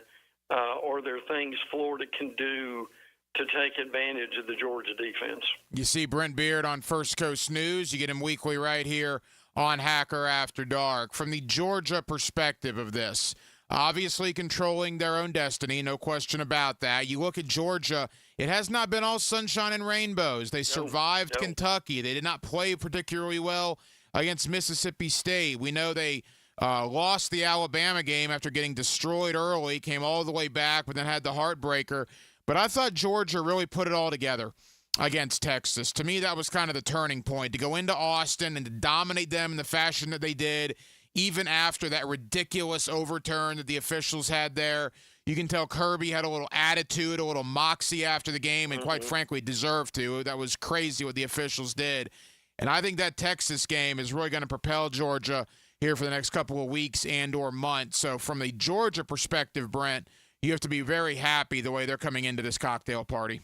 are there things Florida can do to take advantage of the Georgia defense? You see Brent Beard on First Coast News. You get him weekly right here on Hacker After Dark. From the Georgia perspective of this, obviously controlling their own destiny, no question about that. You look at Georgia, it has not been all sunshine and rainbows. They survived Kentucky. They did not play particularly well against Mississippi State. We know they lost the Alabama game after getting destroyed early, came all the way back, but then had the heartbreaker. But I thought Georgia really put it all together against Texas. To me, that was kind of the turning point, to go into Austin and to dominate them in the fashion that they did, even after that ridiculous overturn that the officials had there. You can tell Kirby had a little attitude, a little moxie after the game, and quite frankly deserved to. That was crazy what the officials did. And I think that Texas game is really going to propel Georgia here for the next couple of weeks and or months. So from the Georgia perspective, Brent, you have to be very happy the way they're coming into this cocktail party.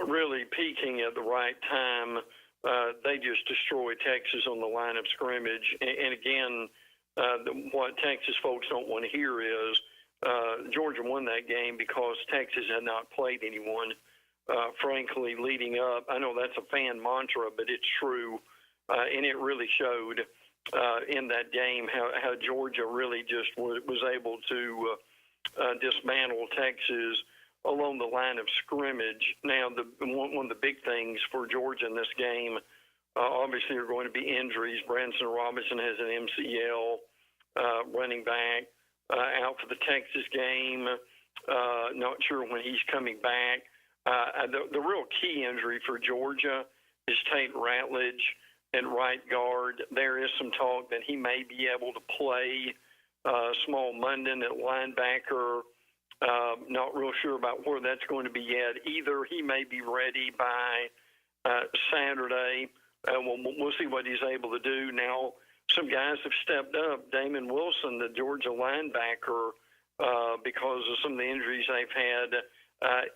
Really peaking at the right time. They just destroyed Texas on the line of scrimmage. And again, what Texas folks don't want to hear is Georgia won that game because Texas had not played anyone, frankly, leading up. I know that's a fan mantra, but it's true. And it really showed in that game how Georgia really just was able to dismantle Texas along the line of scrimmage. Now, one of the big things for Georgia in this game, obviously, are going to be injuries. Branson Robinson has an MCL, running back, out for the Texas game. Not sure when he's coming back. The real key injury for Georgia is Tate Ratledge and right guard. There is some talk that he may be able to play Small Munden at linebacker. Not real sure about where that's going to be yet. Either he may be ready by Saturday. We'll see what he's able to do. Now, some guys have stepped up. Damon Wilson, the Georgia linebacker, because of some of the injuries they've had,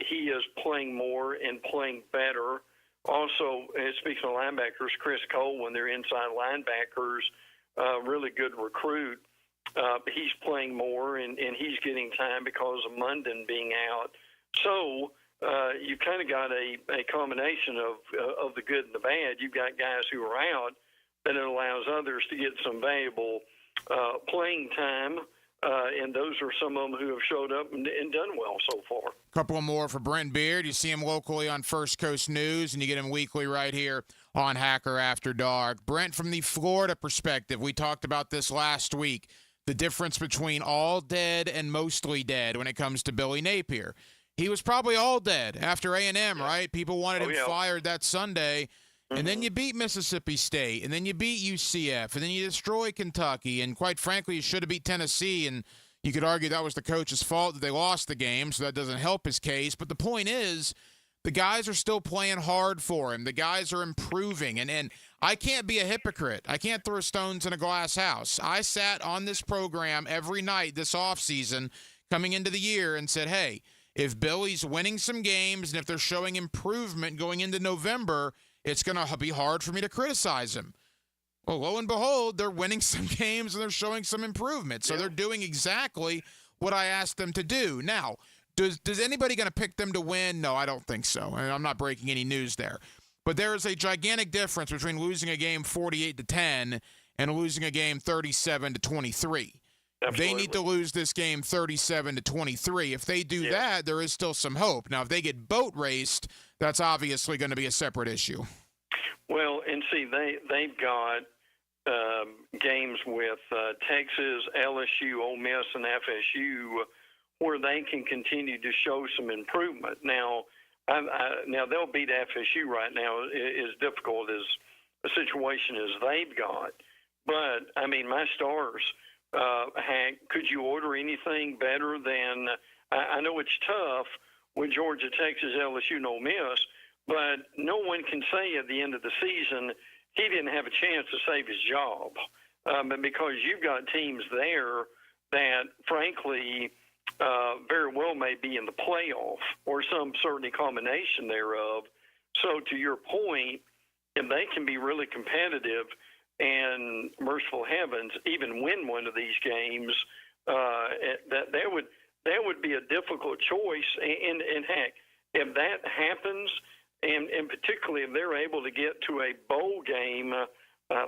he is playing more and playing better. Also, speaking of linebackers, Chris Cole, when they're inside linebackers, really good recruit. He's playing more, and he's getting time because of Munden being out. So you kind of got a combination of the good and the bad. You've got guys who are out, and it allows others to get some valuable playing time, and those are some of them who have showed up and done well so far. A couple more for Brent Beard. You see him locally on First Coast News, and you get him weekly right here on Hacker After Dark. Brent, from the Florida perspective, we talked about this last week, the difference between all dead and mostly dead when it comes to Billy Napier. He was probably all dead after A&M, right? People wanted him fired that Sunday. And then you beat Mississippi State, and then you beat UCF, and then you destroy Kentucky, and quite frankly, you should have beat Tennessee, and you could argue that was the coach's fault that they lost the game, so that doesn't help his case. But the point is, the guys are still playing hard for him. The guys are improving, and I can't be a hypocrite. I can't throw stones in a glass house. I sat on this program every night this offseason coming into the year and said, hey, if Billy's winning some games and if they're showing improvement going into November, it's going to be hard for me to criticize him. Well, lo and behold, they're winning some games and they're showing some improvement. So they're doing exactly what I asked them to do. Now, does anybody going to pick them to win? No, I don't think so. And I'm not breaking any news there. But there is a gigantic difference between losing a game 48-10 and losing a game 37-23. They need to lose this game 37-23. If they do that, there is still some hope. Now, if they get boat raced, that's obviously going to be a separate issue. Well, and see, they've got games with Texas, LSU, Ole Miss, and FSU where they can continue to show some improvement. Now, now they'll beat FSU right now. As difficult as a situation as they've got, but I mean, my Stars. Hank, could you order anything better than? I know it's tough with Georgia, Texas, LSU, and Ole Miss, but no one can say at the end of the season he didn't have a chance to save his job. But because you've got teams there that, frankly, very well may be in the playoff or some certain combination thereof. So to your point, if they can be really competitive and merciful heavens even win one of these games, that would be a difficult choice. And heck, if that happens, and particularly if they're able to get to a bowl game,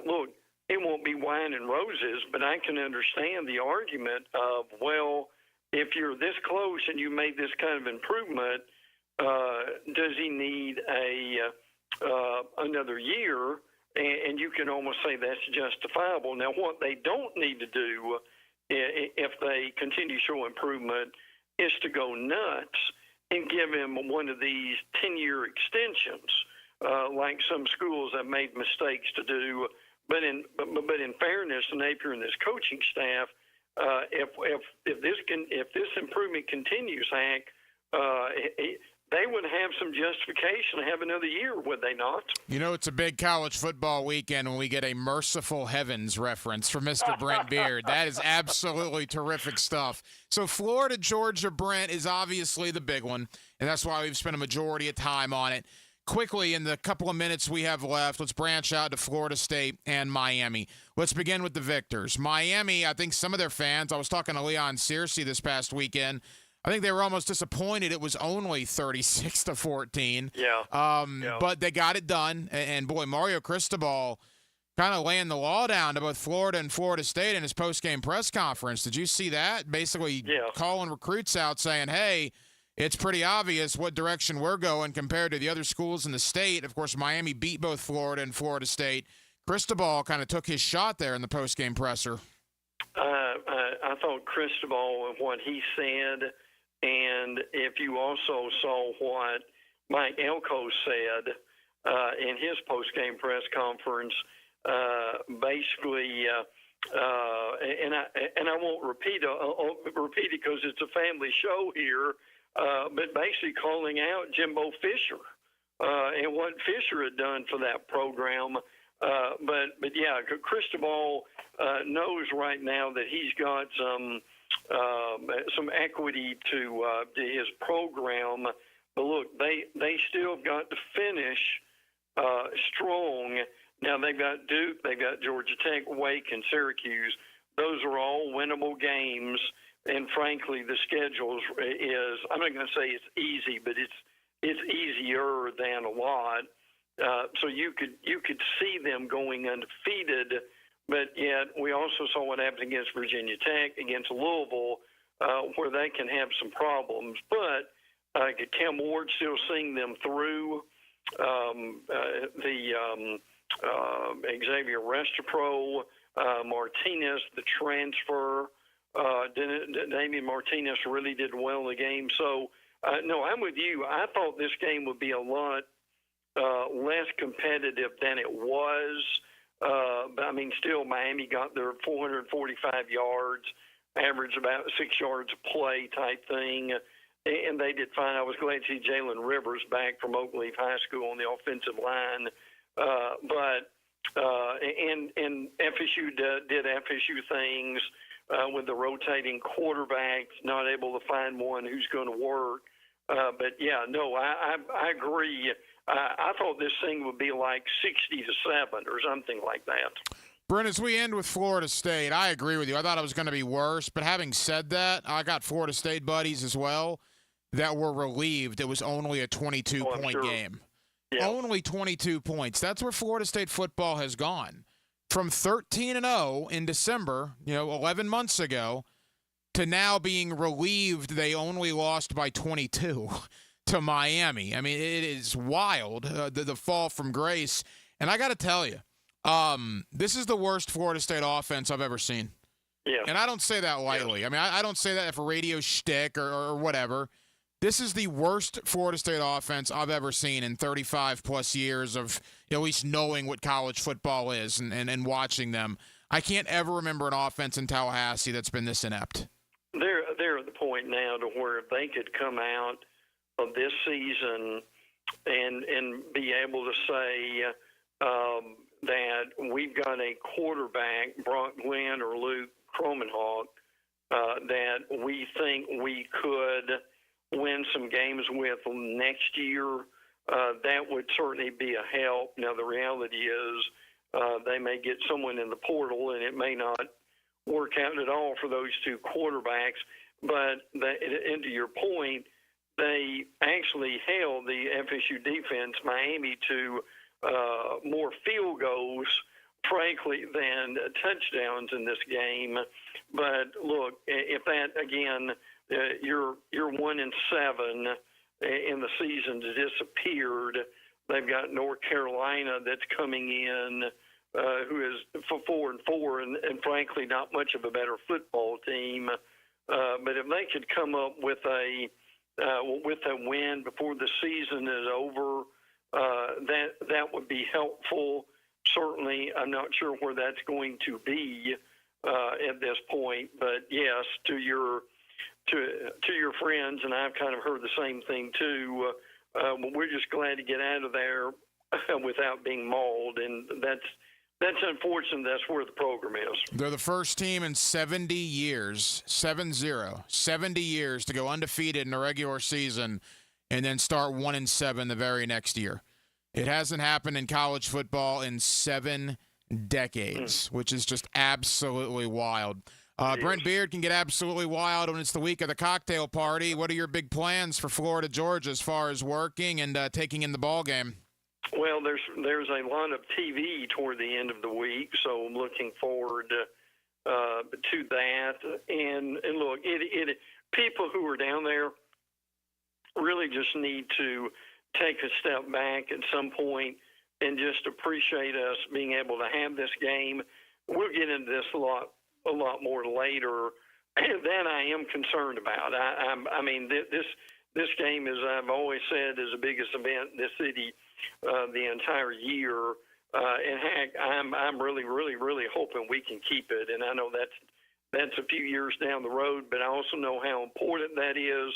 look, it won't be wine and roses, but I can understand the argument of, well, if you're this close and you made this kind of improvement, does he need another year? And you can almost say that's justifiable. Now, what they don't need to do if they continue to show improvement is to go nuts and give him one of these 10-year extensions, like some schools have made mistakes to do. But in fairness to Napier and his coaching staff, if this improvement continues, Hank, they would have some justification to have another year, would they not? You know, it's a big college football weekend when we get a Merciful Heavens reference from Mr. Brent Beard. That is absolutely terrific stuff. So Florida, Georgia, Brent is obviously the big one, and that's why we've spent a majority of time on it. Quickly, in the couple of minutes we have left, let's branch out to Florida State and Miami. Let's begin with the victors. Miami, I think some of their fans, I was talking to Leon Searcy this past weekend, I think they were almost disappointed it was only 36-14. Yeah. But they got it done. And boy, Mario Cristobal kind of laying the law down to both Florida and Florida State in his post-game press conference. Did you see that? Basically calling recruits out saying, hey, it's pretty obvious what direction we're going compared to the other schools in the state. Of course, Miami beat both Florida and Florida State. Cristobal kind of took his shot there in the post-game presser. I thought Cristobal, what he said, and if you also saw what Mike Elko said in his post-game press conference, basically, and I won't repeat it because it's a family show here, but basically calling out Jimbo Fisher and what Fisher had done for that program. But yeah, Cristobal knows right now that he's got some equity to his program. But look, they still got to finish strong. Now they've got Duke, they've got Georgia Tech, Wake, and Syracuse. Those are all winnable games. And frankly, the schedule is, I'm not going to say it's easy, but it's easier than a lot. So you could see them going undefeated, but yet we also saw what happened against Virginia Tech, against Louisville, where they can have some problems. But Cam Ward still seeing them through. Xavier Restapro, Martinez, the transfer. Damian Martinez really did well in the game. So, no, I'm with you. I thought this game would be a lot less competitive than it was. But, I mean, still Miami got their 445 yards, average about 6 yards a play type thing, and they did fine. I was glad to see Jalen Rivers back from Oak Leaf High School on the offensive line. And FSU did FSU things with the rotating quarterbacks, not able to find one who's going to work. But, yeah, no, I agree. I thought this thing would be like 60-7 or something like that. Brent, as we end with Florida State, I agree with you. I thought it was going to be worse. But having said that, I got Florida State buddies as well that were relieved it was only a 22-point game. Yeah. Only 22 points. That's where Florida State football has gone. From 13-0 in December, 11 months ago, to now being relieved they only lost by 22 to Miami. I mean, it is wild, the fall from grace. And I got to tell you, this is the worst Florida State offense I've ever seen. Yeah. And I don't say that lightly. Yeah. I mean, I don't say that for radio shtick or whatever. This is the worst Florida State offense I've ever seen in 35-plus years of at least knowing what college football is and watching them. I can't ever remember an offense in Tallahassee that's been this inept. They're at the point now to where if they could come out of this season and be able to say that we've got a quarterback, Brock Glenn or Luke Kromenhoek, that we think we could win some games with next year, that would certainly be a help. Now, the reality is they may get someone in the portal, and it may not work out at all for those two quarterbacks. But and to your point, they actually held the FSU defense, Miami, to more field goals, frankly, than touchdowns in this game. But look, if that again, you're 1-7 in the season disappeared. They've got North Carolina that's coming in, who is 4-4, and frankly not much of a better football team. But if they could come up with a win before the season is over, that would be helpful. Certainly, I'm not sure where that's going to be at this point. But yes, to your to your friends, and I've kind of heard the same thing too. We're just glad to get out of there without being mauled, and that's unfortunate. That's where the program is. They're the first team in 70 years, 70 years to go undefeated in the regular season and then start 1-7 the very next year. It hasn't happened in college football in 7 decades, which is just absolutely wild. Brent Beard can get absolutely wild when it's the week of the cocktail party. What are your big plans for Florida, Georgia, as far as working and taking in the ball game? Well, there's a lot of TV toward the end of the week, so I'm looking forward to that. And look, people who are down there really just need to take a step back at some point and just appreciate us being able to have this game. We'll get into this a lot more later than I am concerned about. I mean, this game, as I've always said, is the biggest event in this city the entire year. And heck, I'm really hoping we can keep it. And I know that's a few years down the road, but I also know how important that is.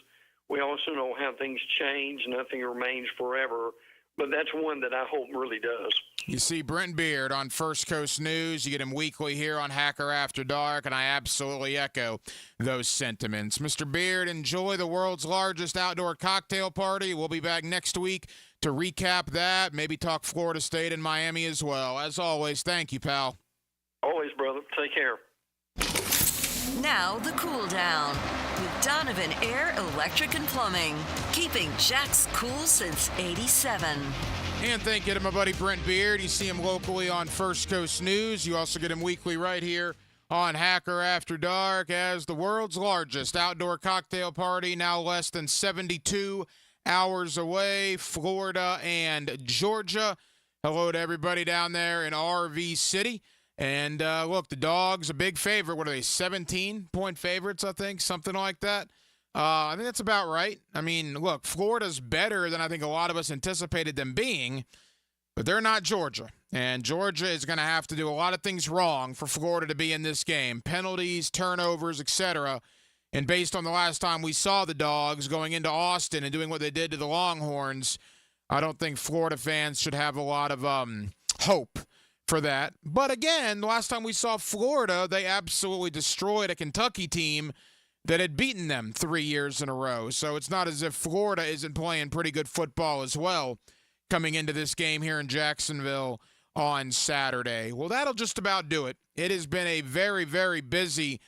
We also know how things change. Nothing remains forever. But that's one that I hope really does. You see Brent Beard on First Coast News. You get him weekly here on Hacker After Dark, and I absolutely echo those sentiments. Mr. Beard, enjoy the world's largest outdoor cocktail party. We'll be back next week to recap that, maybe talk Florida State and Miami as well. As always, thank you, pal. Always, brother. Take care. Now the cool down with Donovan Air, Electric and Plumbing, keeping Jack's cool since '87. And thank you to my buddy Brent Beard. You see him locally on First Coast News. You also get him weekly right here on Hacker After Dark as the world's largest outdoor cocktail party, now less than 72 hours away, Florida and Georgia. Hello to everybody down there in RV City. And look, the Dogs, a big favorite. What are they, 17-point favorites, I think, something like that? I think that's about right. I mean, look, Florida's better than I think a lot of us anticipated them being, but they're not Georgia. And Georgia is going to have to do a lot of things wrong for Florida to be in this game. Penalties, turnovers, etc. And based on the last time we saw the Dogs going into Austin and doing what they did to the Longhorns, I don't think Florida fans should have a lot of hope for that. But again, the last time we saw Florida, they absolutely destroyed a Kentucky team that had beaten them 3 years in a row. So it's not as if Florida isn't playing pretty good football as well coming into this game here in Jacksonville on Saturday. Well, that'll just about do it. It has been a very, very busy,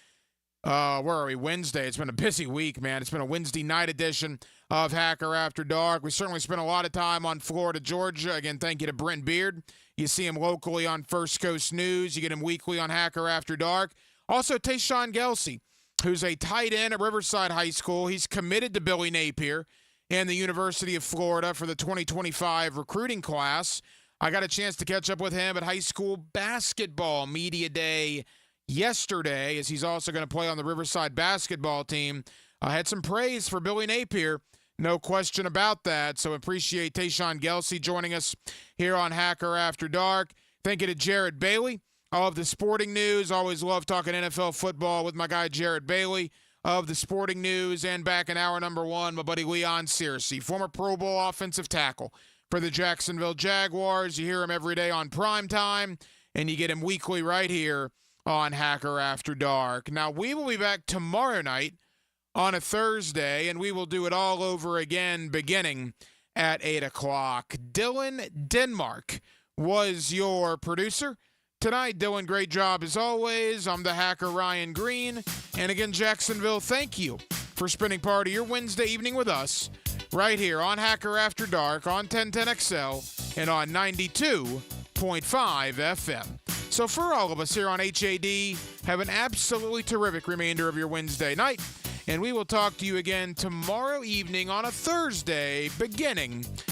where are we, Wednesday. It's been a busy week, man. It's been a Wednesday night edition of Hacker After Dark. We certainly spent a lot of time on Florida, Georgia. Again, thank you to Brent Beard. You see him locally on First Coast News. You get him weekly on Hacker After Dark. Also, Tayshawn Gelsey, who's a tight end at Riverside High School. He's committed to Billy Napier and the University of Florida for the 2025 recruiting class. I got a chance to catch up with him at high school basketball media day yesterday, as he's also going to play on the Riverside basketball team. I had some praise for Billy Napier. No question about that. So appreciate Tayshawn Gelsey joining us here on Hacker After Dark. Thank you to Jared Bailey of the Sporting News. Always love talking NFL football with my guy Jared Bailey of the Sporting News. And back in hour number one, my buddy Leon Searcy, former Pro Bowl offensive tackle for the Jacksonville Jaguars. You hear him every day on Primetime, and you get him weekly right here on Hacker After Dark. Now, we will be back tomorrow night on a Thursday, and we will do it all over again beginning at 8 o'clock. Dylan Denmark was your producer tonight. Dylan, great job as always. I'm the Hacker Ryan Green. And again, Jacksonville, thank you for spending part of your Wednesday evening with us right here on Hacker After Dark on 1010XL and on 92.5 FM. So for all of us here on HAD, have an absolutely terrific remainder of your Wednesday night. And we will talk to you again tomorrow evening on a Thursday beginning